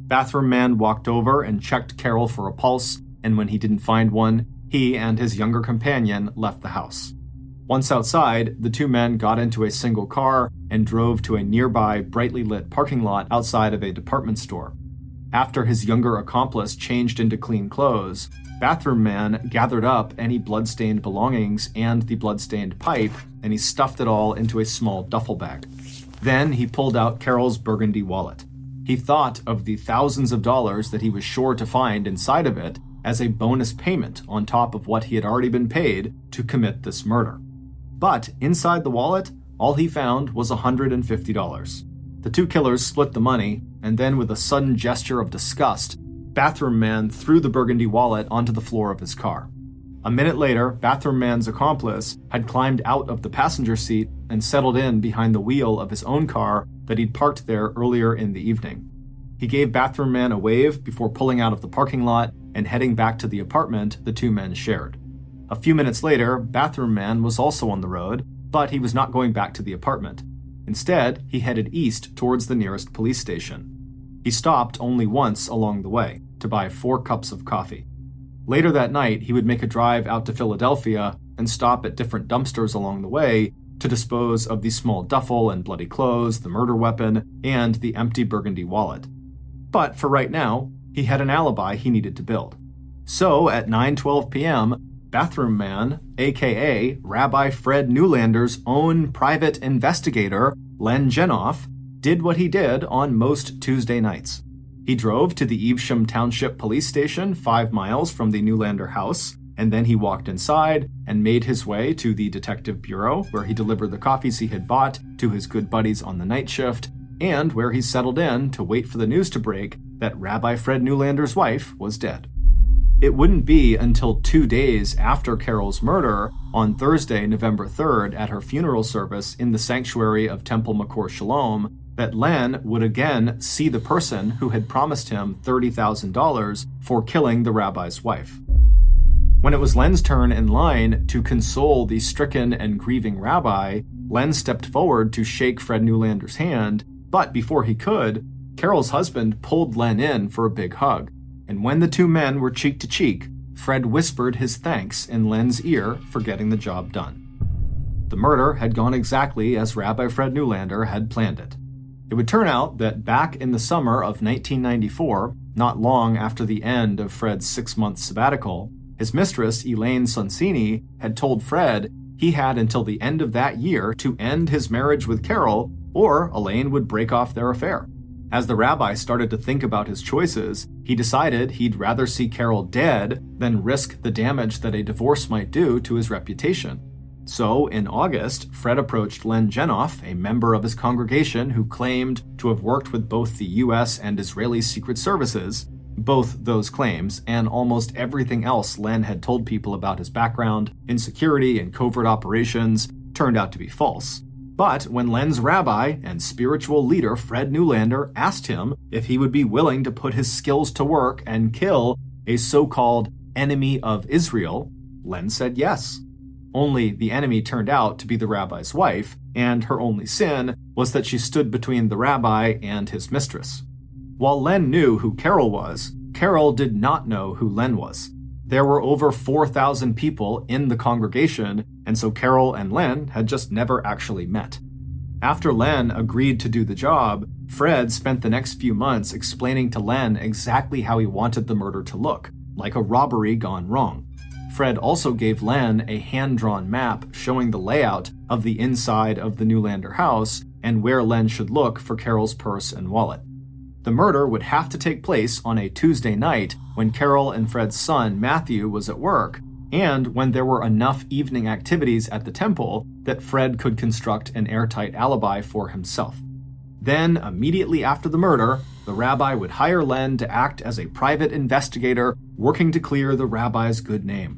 Bathroom Man walked over and checked Carol for a pulse, and when he didn't find one, he and his younger companion left the house. Once outside, the two men got into a single car and drove to a nearby brightly lit parking lot outside of a department store. After his younger accomplice changed into clean clothes, Bathroom Man gathered up any blood-stained belongings and the blood-stained pipe, and he stuffed it all into a small duffel bag. Then he pulled out Carol's burgundy wallet. He thought of the thousands of dollars that he was sure to find inside of it as a bonus payment on top of what he had already been paid to commit this murder. But inside the wallet, all he found was $150. The two killers split the money, and then with a sudden gesture of disgust, Bathroom Man threw the burgundy wallet onto the floor of his car. A minute later, Bathroom Man's accomplice had climbed out of the passenger seat and settled in behind the wheel of his own car that he'd parked there earlier in the evening. He gave Bathroom Man a wave before pulling out of the parking lot and heading back to the apartment the two men shared. A few minutes later, Bathroom Man was also on the road, but he was not going back to the apartment. Instead, he headed east towards the nearest police station. He stopped only once along the way, to buy 4 cups of coffee. Later that night, he would make a drive out to Philadelphia and stop at different dumpsters along the way to dispose of the small duffel and bloody clothes, the murder weapon, and the empty burgundy wallet. But for right now, he had an alibi he needed to build. So at 9:12 p.m., Bathroom Man, aka Rabbi Fred Newlander's own private investigator, Len Genoff, did what he did on most Tuesday nights. He drove to the Evesham Township Police Station 5 miles from the Newlander house, and then he walked inside and made his way to the Detective Bureau, where he delivered the coffees he had bought to his good buddies on the night shift, and where he settled in to wait for the news to break that Rabbi Fred Newlander's wife was dead. It wouldn't be until 2 days after Carol's murder, on Thursday, November 3rd, at her funeral service in the sanctuary of Temple Makor Shalom, that Len would again see the person who had promised him $30,000 for killing the rabbi's wife. When it was Len's turn in line to console the stricken and grieving rabbi, Len stepped forward to shake Fred Newlander's hand, but before he could, Carol's husband pulled Len in for a big hug. And when the two men were cheek to cheek, Fred whispered his thanks in Len's ear for getting the job done. The murder had gone exactly as Rabbi Fred Newlander had planned it. It would turn out that back in the summer of 1994, not long after the end of Fred's 6-month sabbatical, his mistress, Elaine Sonsini, had told Fred he had until the end of that year to end his marriage with Carol, or Elaine would break off their affair. As the rabbi started to think about his choices, he decided he'd rather see Carol dead than risk the damage that a divorce might do to his reputation. So, in August, Fred approached Len Genoff, a member of his congregation who claimed to have worked with both the U.S. and Israeli secret services. Both those claims, and almost everything else Len had told people about his background, insecurity, and covert operations, turned out to be false. But when Len's rabbi and spiritual leader Fred Newlander asked him if he would be willing to put his skills to work and kill a so-called enemy of Israel, Len said yes. Only the enemy turned out to be the rabbi's wife, and her only sin was that she stood between the rabbi and his mistress. While Len knew who Carol was, Carol did not know who Len was. There were over 4,000 people in the congregation, and so Carol and Len had just never actually met. After Len agreed to do the job, Fred spent the next few months explaining to Len exactly how he wanted the murder to look, like a robbery gone wrong. Fred also gave Len a hand-drawn map showing the layout of the inside of the Newlander house and where Len should look for Carol's purse and wallet. The murder would have to take place on a Tuesday night when Carol and Fred's son, Matthew, was at work, and when there were enough evening activities at the temple that Fred could construct an airtight alibi for himself. Then, immediately after the murder, the rabbi would hire Len to act as a private investigator working to clear the rabbi's good name.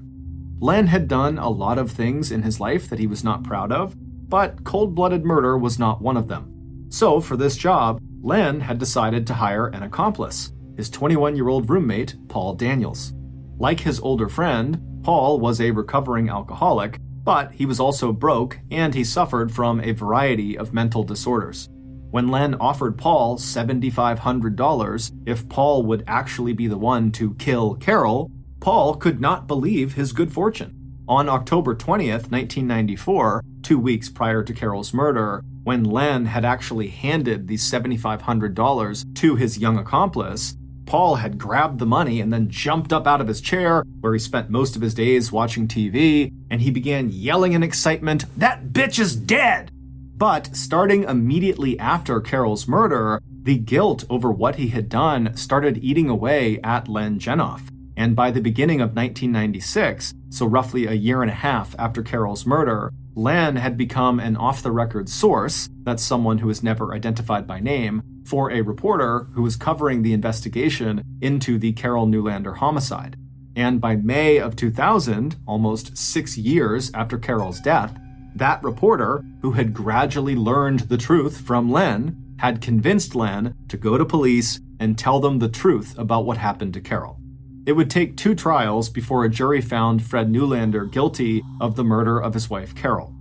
Len had done a lot of things in his life that he was not proud of, but cold-blooded murder was not one of them. So, for this job, Len had decided to hire an accomplice, his 21-year-old roommate, Paul Daniels. Like his older friend, Paul was a recovering alcoholic, but he was also broke and he suffered from a variety of mental disorders. When Len offered Paul $7,500 if Paul would actually be the one to kill Carol, Paul could not believe his good fortune. On October 20th, 1994, 2 weeks prior to Carol's murder, when Len had actually handed the $7,500 to his young accomplice, Paul had grabbed the money and then jumped up out of his chair, where he spent most of his days watching TV, and he began yelling in excitement, "That bitch is dead!" But starting immediately after Carol's murder, the guilt over what he had done started eating away at Len Genoff. And by the beginning of 1996, so roughly a year and a half after Carol's murder, Len had become an off-the-record source, that's someone who is never identified by name, for a reporter who was covering the investigation into the Carol Newlander homicide. And by May of 2000, almost 6 years after Carol's death, that reporter, who had gradually learned the truth from Len, had convinced Len to go to police and tell them the truth about what happened to Carol. It would take 2 trials before a jury found Fred Newlander guilty of the murder of his wife Carol.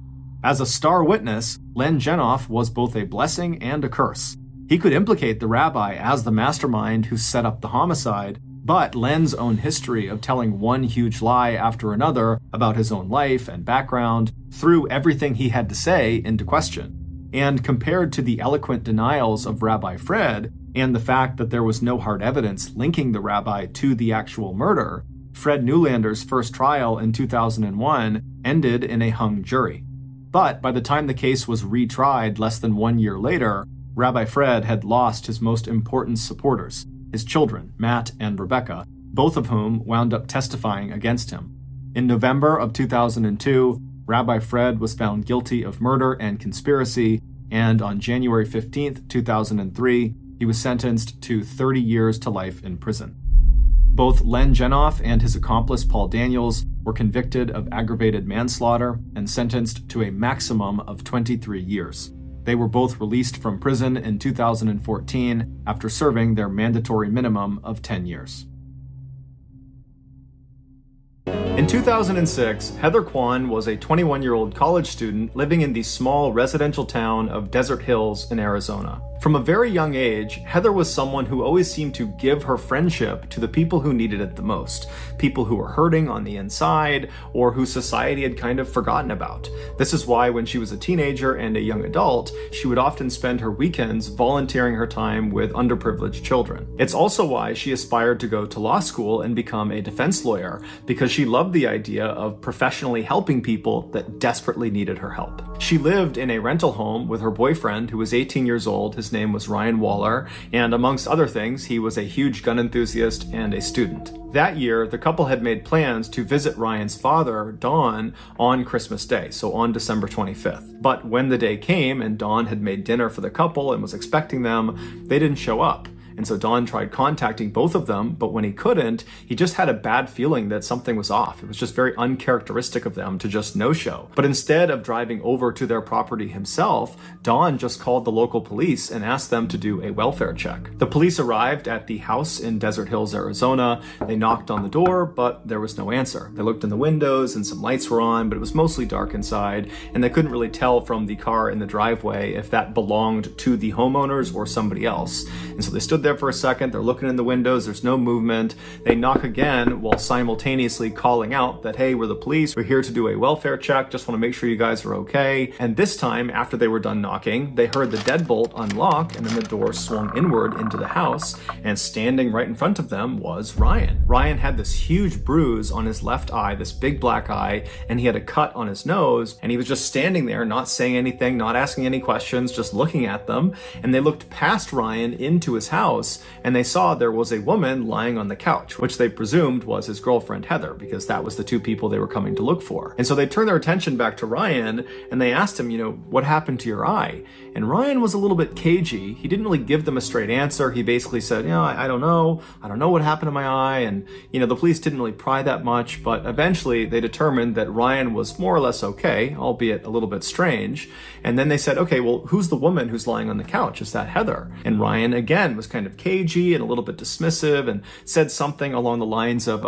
As a star witness, Len Genoff was both a blessing and a curse. He could implicate the rabbi as the mastermind who set up the homicide, but Len's own history of telling one huge lie after another about his own life and background threw everything he had to say into question. And compared to the eloquent denials of Rabbi Fred, and the fact that there was no hard evidence linking the rabbi to the actual murder, Fred Newlander's first trial in 2001 ended in a hung jury. But by the time the case was retried less than 1 year later, Rabbi Fred had lost his most important supporters, his children, Matt and Rebecca, both of whom wound up testifying against him. In November of 2002, Rabbi Fred was found guilty of murder and conspiracy, and on January 15, 2003, he was sentenced to 30 years to life in prison. Both Len Genoff and his accomplice Paul Daniels were convicted of aggravated manslaughter and sentenced to a maximum of 23 years. They were both released from prison in 2014 after serving their mandatory minimum of 10 years. In 2006, Heather Kwan was a 21-year-old college student living in the small residential town of Desert Hills in Arizona. From a very young age, Heather was someone who always seemed to give her friendship to the people who needed it the most, people who were hurting on the inside or who society had kind of forgotten about. This is why when she was a teenager and a young adult, she would often spend her weekends volunteering her time with underprivileged children. It's also why she aspired to go to law school and become a defense lawyer, because she loved the idea of professionally helping people that desperately needed her help. She lived in a rental home with her boyfriend, who was 18 years old. His name was Ryan Waller, and amongst other things, he was a huge gun enthusiast and a student. That year, the couple had made plans to visit Ryan's father, Don, on Christmas Day, so on December 25th. But when the day came and Don had made dinner for the couple and was expecting them, they didn't show up. And so Don tried contacting both of them, but when he couldn't, he just had a bad feeling that something was off. It was just very uncharacteristic of them to just no-show. But instead of driving over to their property himself, Don just called the local police and asked them to do a welfare check. The police arrived at the house in Desert Hills, Arizona. They knocked on the door, but there was no answer. They looked in the windows and some lights were on, but it was mostly dark inside, and they couldn't really tell from the car in the driveway if that belonged to the homeowners or somebody else. And so they stood there for a second. They're looking in the windows. There's no movement. They knock again while simultaneously calling out that, hey, we're the police. We're here to do a welfare check. Just want to make sure you guys are okay. And this time, after they were done knocking, they heard the deadbolt unlock, and then the door swung inward into the house, and standing right in front of them was Ryan. Ryan had this huge bruise on his left eye, this big black eye, and he had a cut on his nose, and he was just standing there, not saying anything, not asking any questions, just looking at them. And they looked past Ryan into his house, and they saw there was a woman lying on the couch, which they presumed was his girlfriend Heather, because that was the two people they were coming to look for. And so they turned their attention back to Ryan, and they asked him, what happened to your eye? And Ryan was a little bit cagey. He didn't really give them a straight answer. He basically said, I don't know. I don't know what happened to my eye. And, the police didn't really pry that much, but eventually they determined that Ryan was more or less okay, albeit a little bit strange. And then they said, okay, well, who's the woman who's lying on the couch? Is that Heather? And Ryan, again, was kind of cagey and a little bit dismissive and said something along the lines of,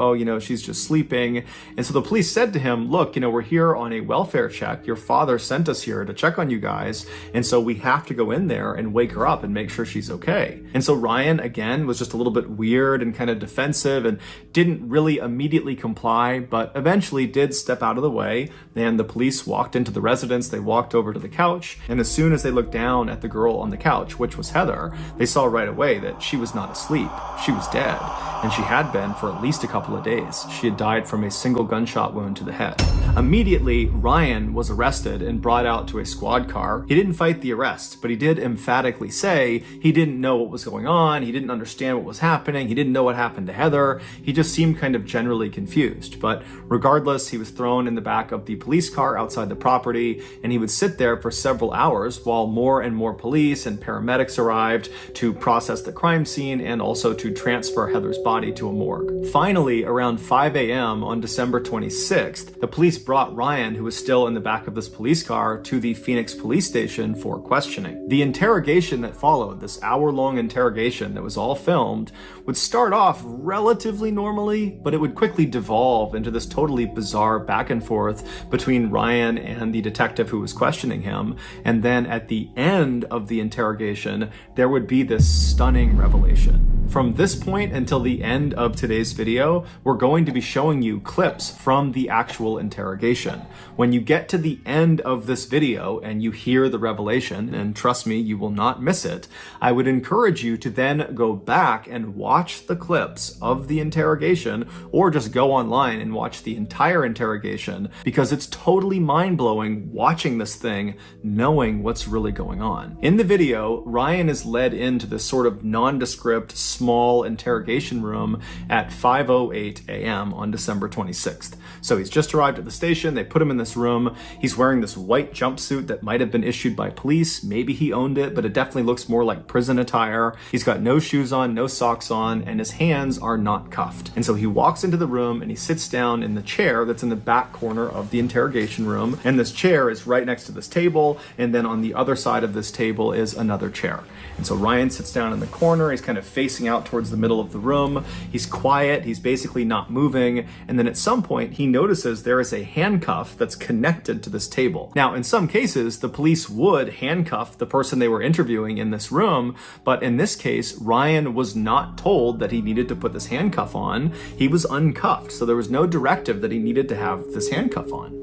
she's just sleeping. And so the police said to him, look, we're here on a welfare check. Your father sent us here to check on you guys. And so we have to go in there and wake her up and make sure she's okay. And so Ryan, again, was just a little bit weird and kind of defensive and didn't really immediately comply, but eventually did step out of the way. And the police walked into the residence. They walked over to the couch. And as soon as they looked down at the girl on the couch, which was Heather, they saw right away that she was not asleep. She was dead. And she had been for at least a couple of days. She had died from a single gunshot wound to the head. Immediately, Ryan was arrested and brought out to a squad car. He didn't fight the arrest, but he did emphatically say he didn't know what was going on. He didn't understand what was happening. He didn't know what happened to Heather. He just seemed kind of generally confused. But regardless, he was thrown in the back of the police car outside the property, and he would sit there for several hours while more and more police and paramedics arrived to process the crime scene and also to transfer Heather's body to a morgue. Finally, around 5 a.m. on December 26th, the police brought Ryan, who was still in the back of this police car, to the Phoenix police station for questioning. The interrogation that followed, this hour-long interrogation that was all filmed, would start off relatively normally, but it would quickly devolve into this totally bizarre back and forth between Ryan and the detective who was questioning him. And then at the end of the interrogation, there would be this stunning revelation. From this point until the end of today's video, we're going to be showing you clips from the actual interrogation. When you get to the end of this video and you hear the revelation, and trust me, you will not miss it, I would encourage you to then go back and watch the clips of the interrogation, or just go online and watch the entire interrogation, because it's totally mind-blowing watching this thing, knowing what's really going on. In the video, Ryan is led into this sort of nondescript, small interrogation room at 5:08 a.m. on December 26th. So he's just arrived at the station. They put him in this room. He's wearing this white jumpsuit that might have been issued by police. Maybe he owned it, but it definitely looks more like prison attire. He's got no shoes on, no socks on, and his hands are not cuffed. And so he walks into the room and he sits down in the chair that's in the back corner of the interrogation room. And this chair is right next to this table. And then on the other side of this table is another chair. And so Ryan sits down in the corner. He's kind of facing out towards the middle of the room. He's quiet. He's basically not moving. And then at some point, he notices there is a handcuff that's connected to this table. Now, in some cases, the police would handcuff the person they were interviewing in this room. But in this case, Ryan was not told that he needed to put this handcuff on. He was uncuffed. So there was no directive that he needed to have this handcuff on.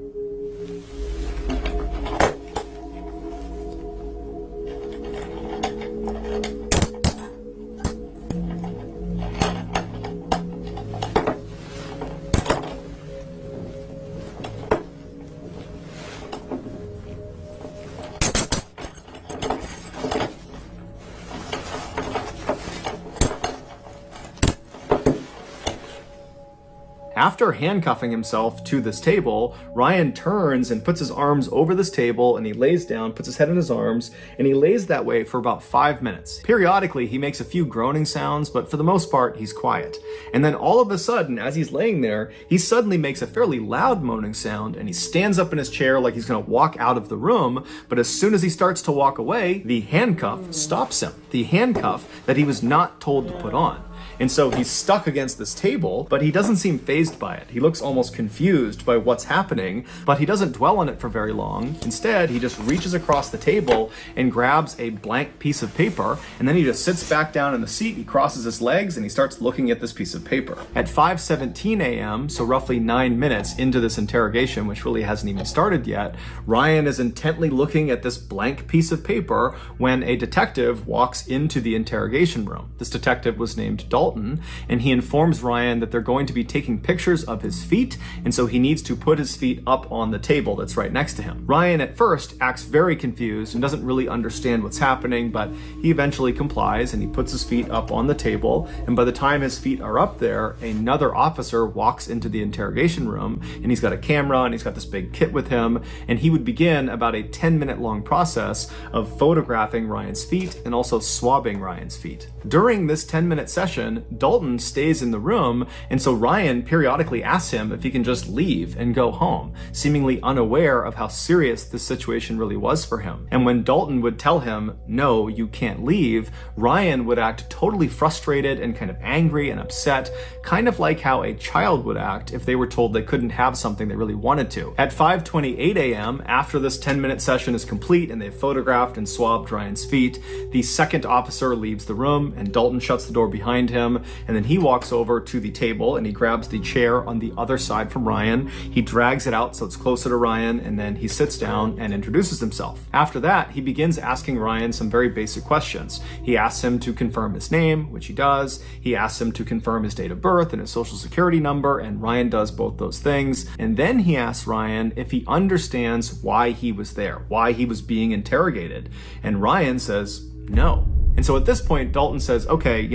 After handcuffing himself to this table, Ryan turns and puts his arms over this table, and he lays down, puts his head in his arms, and he lays that way for about 5 minutes. Periodically, he makes a few groaning sounds, but for the most part, he's quiet. And then all of a sudden, as he's laying there, he suddenly makes a fairly loud moaning sound, and he stands up in his chair like he's gonna walk out of the room, but as soon as he starts to walk away, the handcuff stops him. The handcuff that he was not told to put on. And so he's stuck against this table, but he doesn't seem fazed by it. He looks almost confused by what's happening, but he doesn't dwell on it for very long. Instead, he just reaches across the table and grabs a blank piece of paper, and then he just sits back down in the seat, he crosses his legs, and he starts looking at this piece of paper. At 5:17 a.m., so roughly 9 minutes into this interrogation, which really hasn't even started yet, Ryan is intently looking at this blank piece of paper when a detective walks into the interrogation room. This detective was named Dalton, and he informs Ryan that they're going to be taking pictures of his feet, and so he needs to put his feet up on the table that's right next to him. Ryan at first acts very confused and doesn't really understand what's happening, but he eventually complies and he puts his feet up on the table, and by the time his feet are up there, another officer walks into the interrogation room, and he's got a camera and he's got this big kit with him, and he would begin about a 10-minute long process of photographing Ryan's feet and also swabbing Ryan's feet. During this 10-minute session, Dalton stays in the room, and so Ryan periodically asks him if he can just leave and go home, seemingly unaware of how serious this situation really was for him. And when Dalton would tell him, no, you can't leave, Ryan would act totally frustrated and kind of angry and upset, kind of like how a child would act if they were told they couldn't have something they really wanted to. At 5:28 a.m., after this 10-minute session is complete and they've photographed and swabbed Ryan's feet, the second officer leaves the room and Dalton shuts the door behind him, and then he walks over to the table and he grabs the chair on the other side from Ryan. He drags it out so it's closer to Ryan, and then he sits down and introduces himself. After that, he begins asking Ryan some very basic questions. He asks him to confirm his name, which he does. He asks him to confirm his date of birth and his social security number, and Ryan does both those things. And then he asks Ryan if he understands why he was there, why he was being interrogated. And Ryan says, no. And so at this point, Dalton says, okay,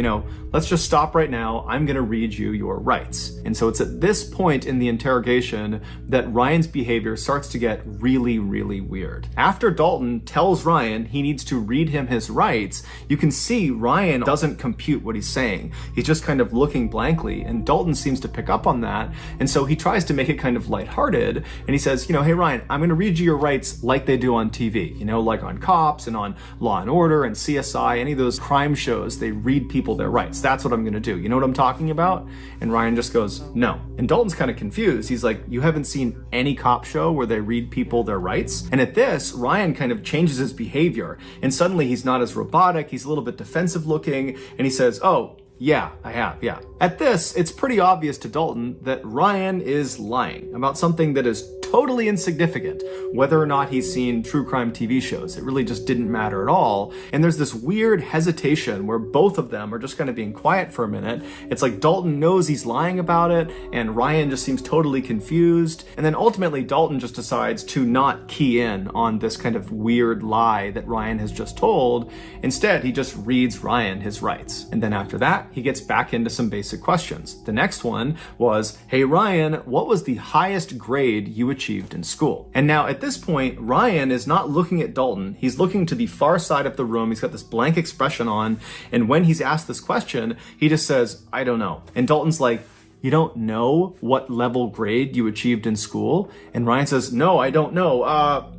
let's just stop right now. I'm going to read you your rights. And so it's at this point in the interrogation that Ryan's behavior starts to get really, really weird. After Dalton tells Ryan he needs to read him his rights, you can see Ryan doesn't compute what he's saying. He's just kind of looking blankly, and Dalton seems to pick up on that. And so he tries to make it kind of lighthearted, and he says, hey, Ryan, I'm going to read you your rights like they do on TV, like on Cops and on Law and Order and CSI, any of those crime shows, they read people their rights. That's what I'm going to do. You know what I'm talking about? And Ryan just goes, no. And Dalton's kind of confused. He's like, you haven't seen any cop show where they read people their rights? And at this, Ryan kind of changes his behavior, and suddenly he's not as robotic. He's a little bit defensive looking, and he says, oh, yeah, I have, yeah. At this, it's pretty obvious to Dalton that Ryan is lying about something that is totally insignificant, whether or not he's seen true crime TV shows. It really just didn't matter at all. And there's this weird hesitation where both of them are just kind of being quiet for a minute. It's like Dalton knows he's lying about it, and Ryan just seems totally confused. And then ultimately, Dalton just decides to not key in on this kind of weird lie that Ryan has just told. Instead, he just reads Ryan his rights. And then after that, he gets back into some basic questions. The next one was, hey Ryan, what was the highest grade you achieved in school? And now at this point, Ryan is not looking at Dalton. He's looking to the far side of the room. He's got this blank expression on. And when he's asked this question, he just says, I don't know. And Dalton's like, you don't know what level grade you achieved in school? And Ryan says, no, I don't know.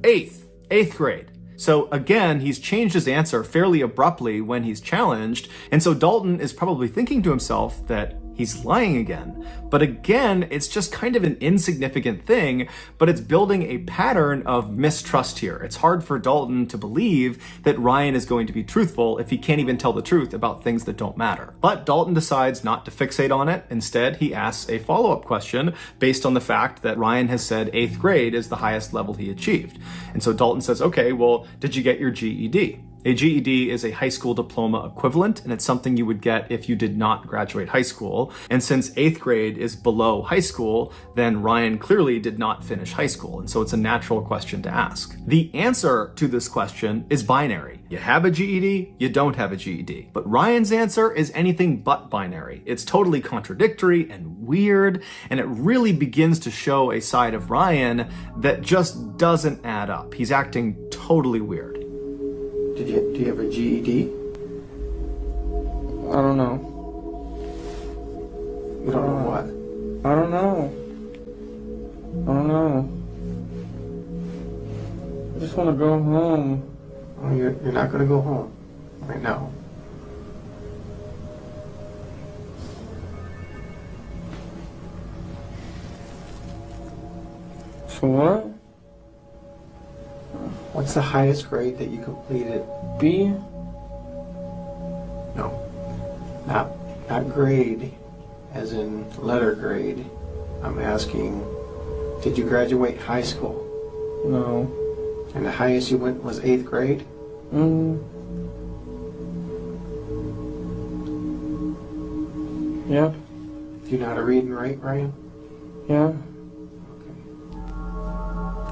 Eighth grade. So again, he's changed his answer fairly abruptly when he's challenged. And so Dalton is probably thinking to himself that he's lying again. But again, it's just kind of an insignificant thing, but it's building a pattern of mistrust here. It's hard for Dalton to believe that Ryan is going to be truthful if he can't even tell the truth about things that don't matter. But Dalton decides not to fixate on it. Instead, he asks a follow-up question based on the fact that Ryan has said 8th grade is the highest level he achieved. And so Dalton says, okay, well, did you get your GED? A GED is a high school diploma equivalent, and it's something you would get if you did not graduate high school. And since 8th grade is below high school, then Ryan clearly did not finish high school, and so it's a natural question to ask. The answer to this question is binary. You have a GED, you don't have a GED. But Ryan's answer is anything but binary. It's totally contradictory and weird, and it really begins to show a side of Ryan that just doesn't add up. He's acting totally weird. Do you have a GED? I don't know. You don't know what? I don't know. I don't know. I just want to go home. Oh, you're not going to go home right now. So what? What's the highest grade that you completed? B? No. Not grade, as in letter grade. I'm asking, did you graduate high school? No. And the highest you went was 8th grade? Yep. Do you know how to read and write, Ryan? Yeah.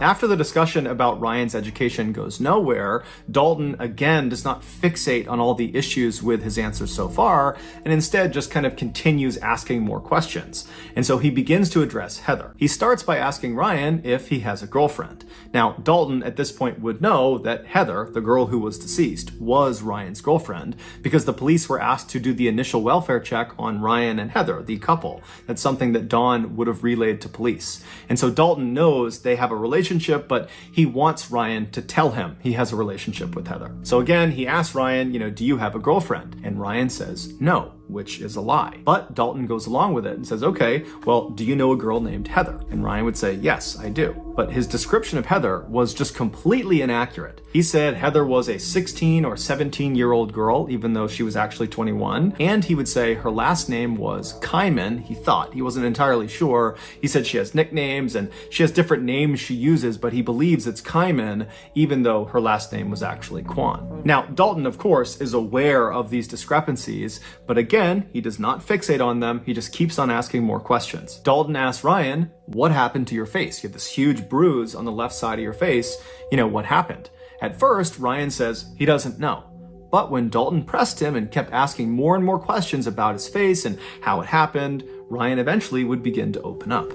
After the discussion about Ryan's education goes nowhere, Dalton again does not fixate on all the issues with his answers so far, and instead just kind of continues asking more questions. And so he begins to address Heather. He starts by asking Ryan if he has a girlfriend. Now, Dalton at this point would know that Heather, the girl who was deceased, was Ryan's girlfriend, because the police were asked to do the initial welfare check on Ryan and Heather, the couple. That's something that Dawn would have relayed to police. And so Dalton knows they have a relationship, but he wants Ryan to tell him he has a relationship with Heather. So again, he asks Ryan, do you have a girlfriend? And Ryan says no, which is a lie. But Dalton goes along with it and says, okay, well, do you know a girl named Heather? And Ryan would say, yes, I do. But his description of Heather was just completely inaccurate. He said Heather was a 16 or 17-year-old girl, even though she was actually 21. And he would say her last name was Kyman. He thought, he wasn't entirely sure. He said she has nicknames and she has different names she uses, but he believes it's Kyman, even though her last name was actually Kwan. Now, Dalton, of course, is aware of these discrepancies, but again, he does not fixate on them. He just keeps on asking more questions. Dalton asks Ryan, what happened to your face? You have this huge bruise on the left side of your face. What happened? At first, Ryan says he doesn't know. But when Dalton pressed him and kept asking more and more questions about his face and how it happened, Ryan eventually would begin to open up.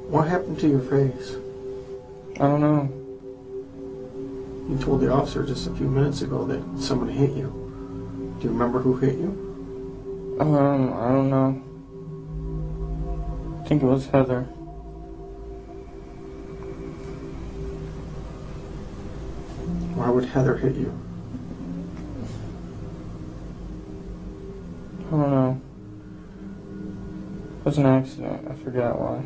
What happened to your face? I don't know. You told the officer just a few minutes ago that someone hit you. Do you remember who hit you? I don't know. I think it was Heather. Why would Heather hit you? I don't know. It was an accident. I forgot why.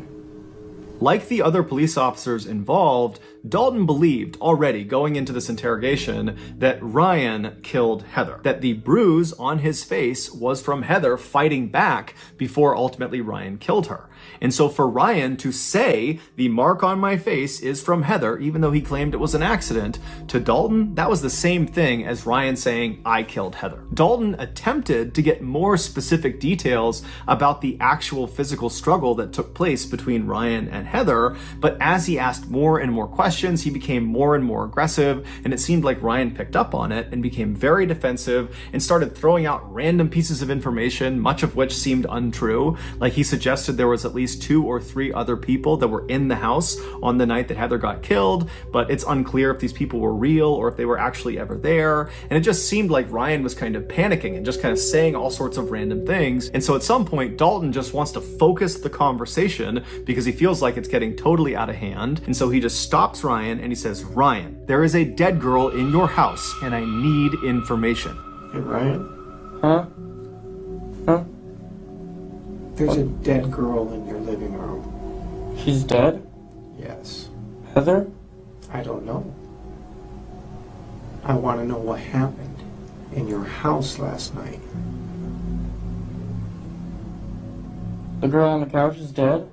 Like the other police officers involved, Dalton believed already going into this interrogation that Ryan killed Heather, that the bruise on his face was from Heather fighting back before ultimately Ryan killed her. And so for Ryan to say the mark on my face is from Heather, even though he claimed it was an accident, to Dalton, that was the same thing as Ryan saying, I killed Heather. Dalton attempted to get more specific details about the actual physical struggle that took place between Ryan and Heather, but as he asked more and more questions, he became more and more aggressive, and it seemed like Ryan picked up on it and became very defensive and started throwing out random pieces of information, much of which seemed untrue. Like he suggested there was at least 2 or 3 other people that were in the house on the night that Heather got killed, but it's unclear if these people were real or if they were actually ever there. And it just seemed like Ryan was kind of panicking and just kind of saying all sorts of random things. And so at some point, Dalton just wants to focus the conversation because he feels like it's getting totally out of hand. And so he just stops Ryan and he says, Ryan, there is a dead girl in your house and I need information. Hey, Ryan? Huh? There's a dead girl in your living room. She's dead? Yes. Heather? I don't know. I want to know what happened in your house last night. The girl on the couch is dead?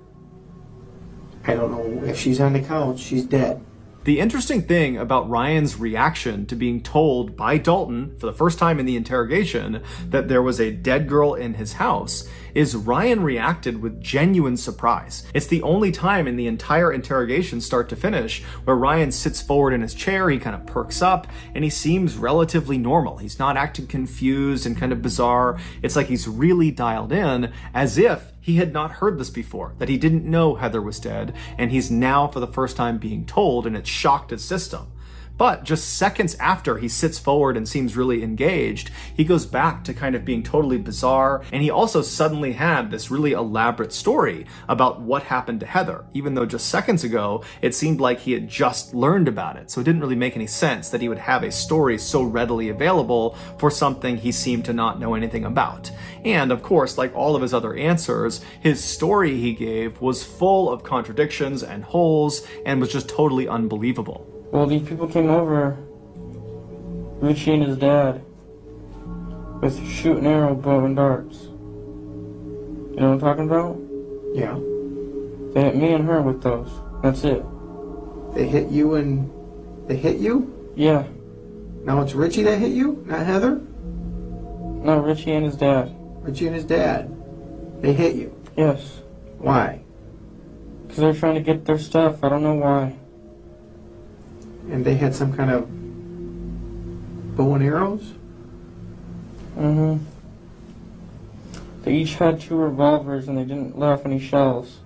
I don't know if she's on the couch. She's dead. The interesting thing about Ryan's reaction to being told by Dalton for the first time in the interrogation that there was a dead girl in his house is Ryan reacted with genuine surprise. It's the only time in the entire interrogation start to finish where Ryan sits forward in his chair, he kind of perks up, and he seems relatively normal. He's not acting confused and kind of bizarre. It's like he's really dialed in, as if he had not heard this before, that he didn't know Heather was dead, and he's now for the first time being told, and it shocked his system. But just seconds after he sits forward and seems really engaged, he goes back to kind of being totally bizarre, and he also suddenly had this really elaborate story about what happened to Heather, even though just seconds ago it seemed like he had just learned about it. So it didn't really make any sense that he would have a story so readily available for something he seemed to not know anything about. And of course, like all of his other answers, his story he gave was full of contradictions and holes and was just totally unbelievable. Well, these people came over, Richie and his dad, with shoot and arrow, bow and darts. You know what I'm talking about? Yeah. They hit me and her with those. That's it. They hit you and they hit you? Yeah. Now it's Richie that hit you, not Heather? No, Richie and his dad. Richie and his dad. They hit you. Yes. Why? Because they're trying to get their stuff. I don't know why. And they had some kind of bow and arrows? Mm-hmm. They each had 2 revolvers and they didn't let off any shells.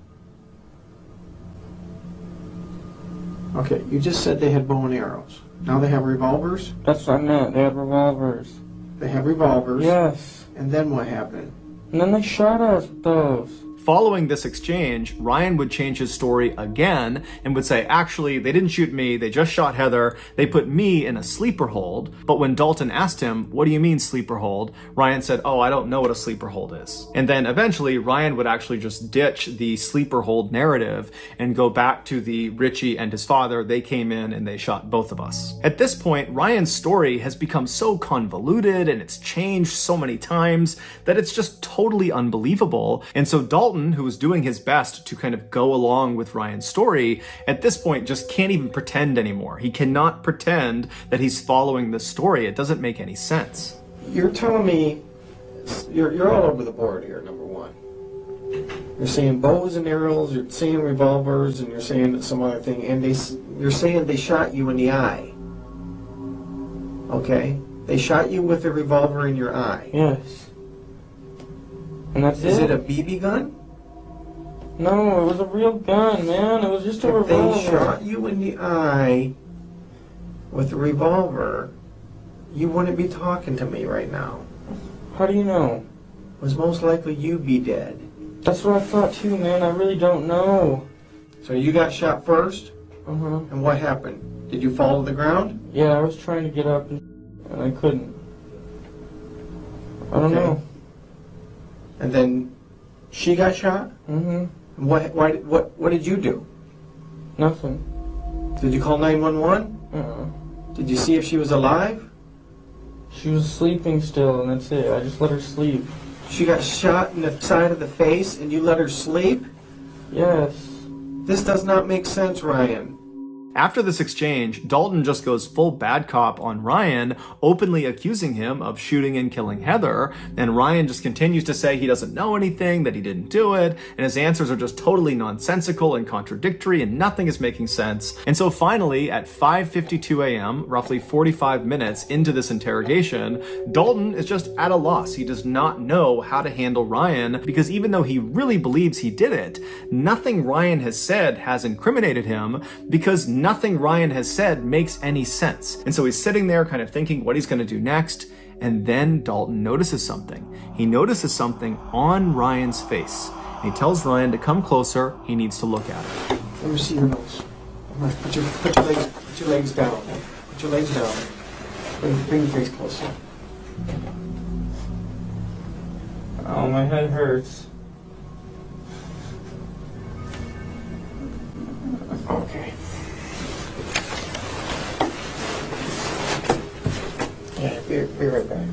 Okay, you just said they had bow and arrows. Now they have revolvers? That's what I meant. They had revolvers. They have revolvers? Yes. And then what happened? And then they shot us with those. Following this exchange, Ryan would change his story again and would say, actually, they didn't shoot me, they just shot Heather, they put me in a sleeper hold. But when Dalton asked him, what do you mean sleeper hold? Ryan said, oh, I don't know what a sleeper hold is. And then eventually Ryan would actually just ditch the sleeper hold narrative and go back to the Richie and his father, they came in and they shot both of us. At this point, Ryan's story has become so convoluted and it's changed so many times that it's just totally unbelievable. And so Dalton, who was doing his best to kind of go along with Ryan's story, at this point just can't even pretend anymore. He cannot pretend that he's following this story. It doesn't make any sense. You're telling me you're all over the board here, number one. You're saying bows and arrows, you're saying revolvers, and you're saying some other thing, and you're saying they shot you in the eye. Okay? They shot you with a revolver in your eye. Yes. And that's Is it a BB gun? No, it was a real gun, man. It was just a If revolver. they shot you in the eye with a revolver, you wouldn't be talking to me right now. How do you know? It was most likely you be dead. That's what I thought too, man. I really don't know. So you got shot first, Uh-huh. and what happened? Did you fall to the ground? Yeah, I was trying to get up and I couldn't. I don't Okay. know. And then she got shot? Mm-hmm. What did you do? Nothing. Did you call 911? Did you see if she was alive? She was sleeping still, and that's it. I just let her sleep. She got shot in the side of the face and you let her sleep? Yes. This does not make sense, Ryan. After this exchange, Dalton just goes full bad cop on Ryan, openly accusing him of shooting and killing Heather, and Ryan just continues to say he doesn't know anything, that he didn't do it, and his answers are just totally nonsensical and contradictory, and nothing is making sense. And so finally, at 5:52 a.m., roughly 45 minutes into this interrogation, Dalton is just at a loss. He does not know how to handle Ryan, because even though he really believes he did it, nothing Ryan has said has incriminated him, because nothing Ryan has said makes any sense. And so he's sitting there kind of thinking what he's going to do next, and then Dalton notices something. He notices something on Ryan's face. And he tells Ryan to come closer, he needs to look at it. Let me see your nose. Put your legs down. Put your legs down. Bring your face closer. Oh, my head hurts. Okay. Yeah, be right back.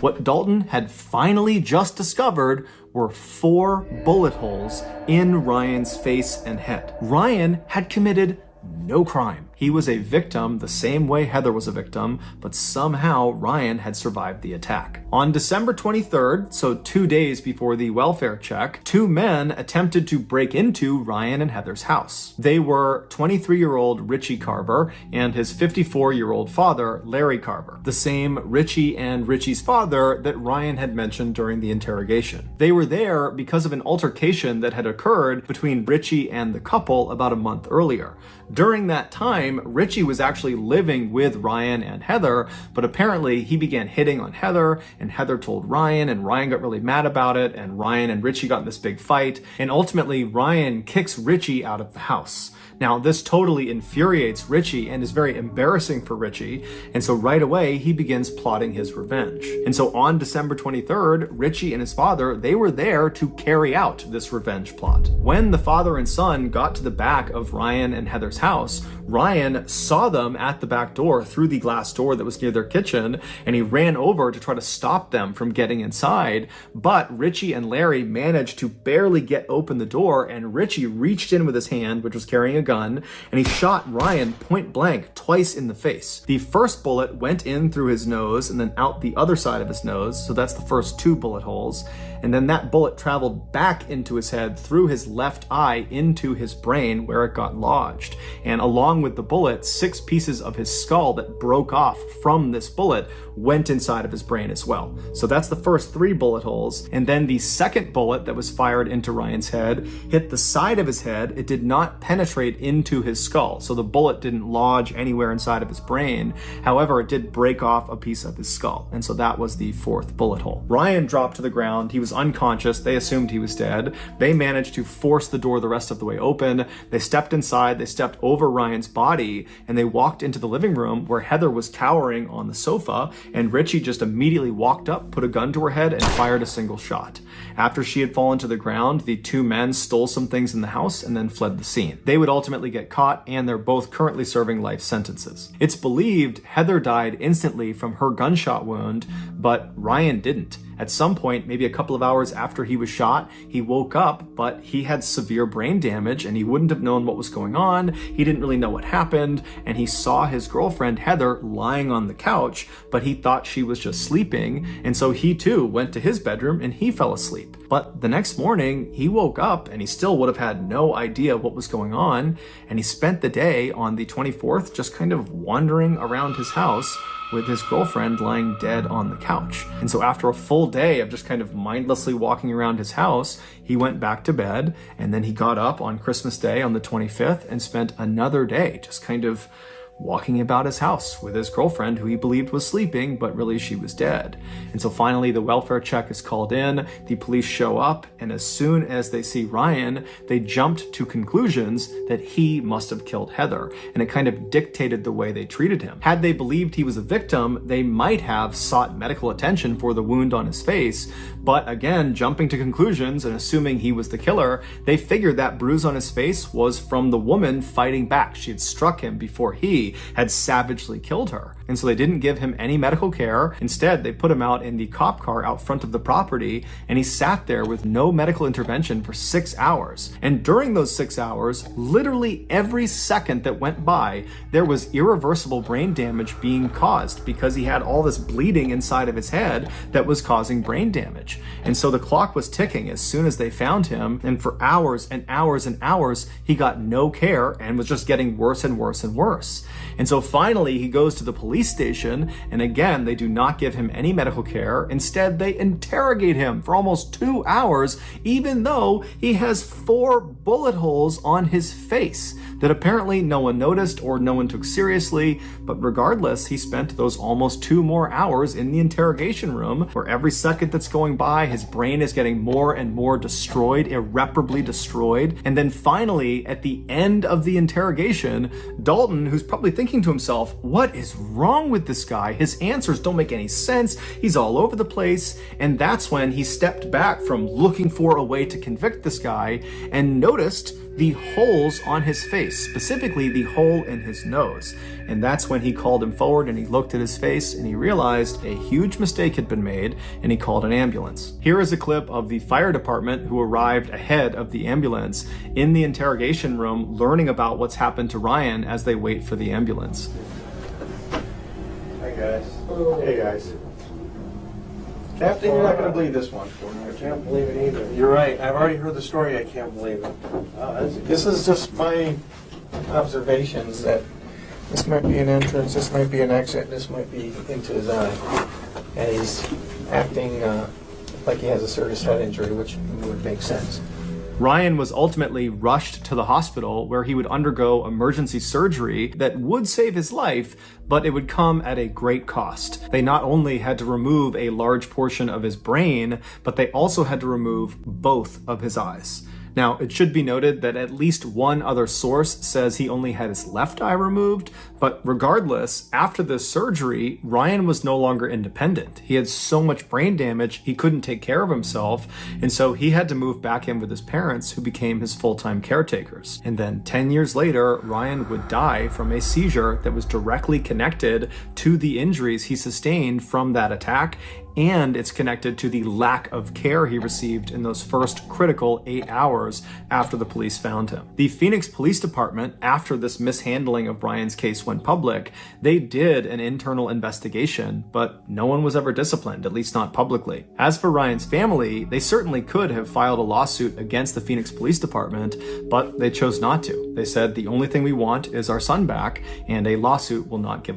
What Dalton had finally just discovered were 4 bullet holes in Ryan's face and head. Ryan had committed no crime. He was a victim the same way Heather was a victim, but somehow Ryan had survived the attack. On December 23rd, so 2 days before the welfare check, 2 men attempted to break into Ryan and Heather's house. They were 23-year-old Richie Carver and his 54-year-old father, Larry Carver, the same Richie and Richie's father that Ryan had mentioned during the interrogation. They were there because of an altercation that had occurred between Richie and the couple about a month earlier. During that time, Richie was actually living with Ryan and Heather, but apparently he began hitting on Heather, and Heather told Ryan, and Ryan got really mad about it, and Ryan and Richie got in this big fight, and ultimately Ryan kicks Richie out of the house. Now, this totally infuriates Richie and is very embarrassing for Richie, and so right away he begins plotting his revenge. And so on December 23rd, Richie and his father, they were there to carry out this revenge plot. When the father and son got to the back of Ryan and Heather's house, Ryan saw them at the back door through the glass door that was near their kitchen, and he ran over to try to stop them from getting inside, but Richie and Larry managed to barely get open the door, and Richie reached in with his hand, which was carrying a gun, and he shot Ryan point blank twice in the face. The first bullet went in through his nose and then out the other side of his nose, so that's the first 2 bullet holes, and then that bullet traveled back into his head through his left eye into his brain where it got lodged. And along with the bullet, 6 pieces of his skull that broke off from this bullet went inside of his brain as well. So that's the first 3 bullet holes. And then the second bullet that was fired into Ryan's head hit the side of his head. It did not penetrate into his skull. So the bullet didn't lodge anywhere inside of his brain. However, it did break off a piece of his skull. And so that was the 4th bullet hole. Ryan dropped to the ground. He was unconscious. They assumed he was dead. They managed to force the door the rest of the way open. They stepped inside. They stepped over Ryan's body, and they walked into the living room where Heather was cowering on the sofa, and Richie just immediately walked up, put a gun to her head, and fired a single shot. After she had fallen to the ground, the 2 men stole some things in the house and then fled the scene. They would ultimately get caught, and they're both currently serving life sentences. It's believed Heather died instantly from her gunshot wound, but Ryan didn't. At some point, maybe a couple of hours after he was shot, he woke up, but he had severe brain damage and he wouldn't have known what was going on. He didn't really know what happened, and he saw his girlfriend Heather lying on the couch, but he thought she was just sleeping, and so he too went to his bedroom and he fell asleep. But the next morning, he woke up and he still would have had no idea what was going on, and he spent the day on the 24th just kind of wandering around his house with his girlfriend lying dead on the couch. And so after a full day of just kind of mindlessly walking around his house, he went back to bed, and then he got up on Christmas Day on the 25th and spent another day just kind of walking about his house with his girlfriend, who he believed was sleeping, but really she was dead. And so finally the welfare check is called in, the police show up, and as soon as they see Ryan, they jumped to conclusions that he must have killed Heather, and it kind of dictated the way they treated him. Had they believed he was a victim, they might have sought medical attention for the wound on his face, but again, jumping to conclusions and assuming he was the killer, they figured that bruise on his face was from the woman fighting back. She had struck him before he had savagely killed her. And so they didn't give him any medical care. Instead, they put him out in the cop car out front of the property, and he sat there with no medical intervention for 6 hours. And during those 6 hours, literally every second that went by, there was irreversible brain damage being caused because he had all this bleeding inside of his head that was causing brain damage. And so the clock was ticking as soon as they found him, and for hours and hours and hours, he got no care and was just getting worse and worse and worse. And so finally, he goes to the police station, and again, they do not give him any medical care. Instead, they interrogate him for almost 2 hours, even though he has 4 bullet holes on his face that apparently no one noticed or no one took seriously. But regardless, he spent those almost 2 more hours in the interrogation room, where every second that's going by, his brain is getting more and more destroyed, irreparably destroyed. And then finally, at the end of the interrogation, Dalton, who's probably thinking to himself, what is wrong with this guy? His answers don't make any sense. He's all over the place. And that's when he stepped back from looking for a way to convict this guy and noticed the holes on his face, specifically the hole in his nose. And that's when he called him forward and he looked at his face and he realized a huge mistake had been made and he called an ambulance. Here is a clip of the fire department who arrived ahead of the ambulance in the interrogation room learning about what's happened to Ryan as they wait for the ambulance. Hi guys. Hey guys. Captain, you're not going to believe this one. I can't believe it either. You're right. I've already heard the story. I can't believe it. Oh, This is just my observations that this might be an entrance, this might be an exit, this might be into his eye. And he's acting like he has a serious head injury, which would make sense. Ryan was ultimately rushed to the hospital where he would undergo emergency surgery that would save his life, but it would come at a great cost. They not only had to remove a large portion of his brain, but they also had to remove both of his eyes. Now, it should be noted that at least one other source says he only had his left eye removed, but regardless, after this surgery, Ryan was no longer independent. He had so much brain damage, he couldn't take care of himself, and so he had to move back in with his parents, who became his full-time caretakers. And then 10 years later, Ryan would die from a seizure that was directly connected to the injuries he sustained from that attack, and it's connected to the lack of care he received in those first critical 8 hours after the police found him. The Phoenix Police Department, after this mishandling of Ryan's case went public, they did an internal investigation, but no one was ever disciplined, at least not publicly. As for Ryan's family, they certainly could have filed a lawsuit against the Phoenix Police Department, but they chose not to. They said the only thing we want is our son back, and a lawsuit will not give us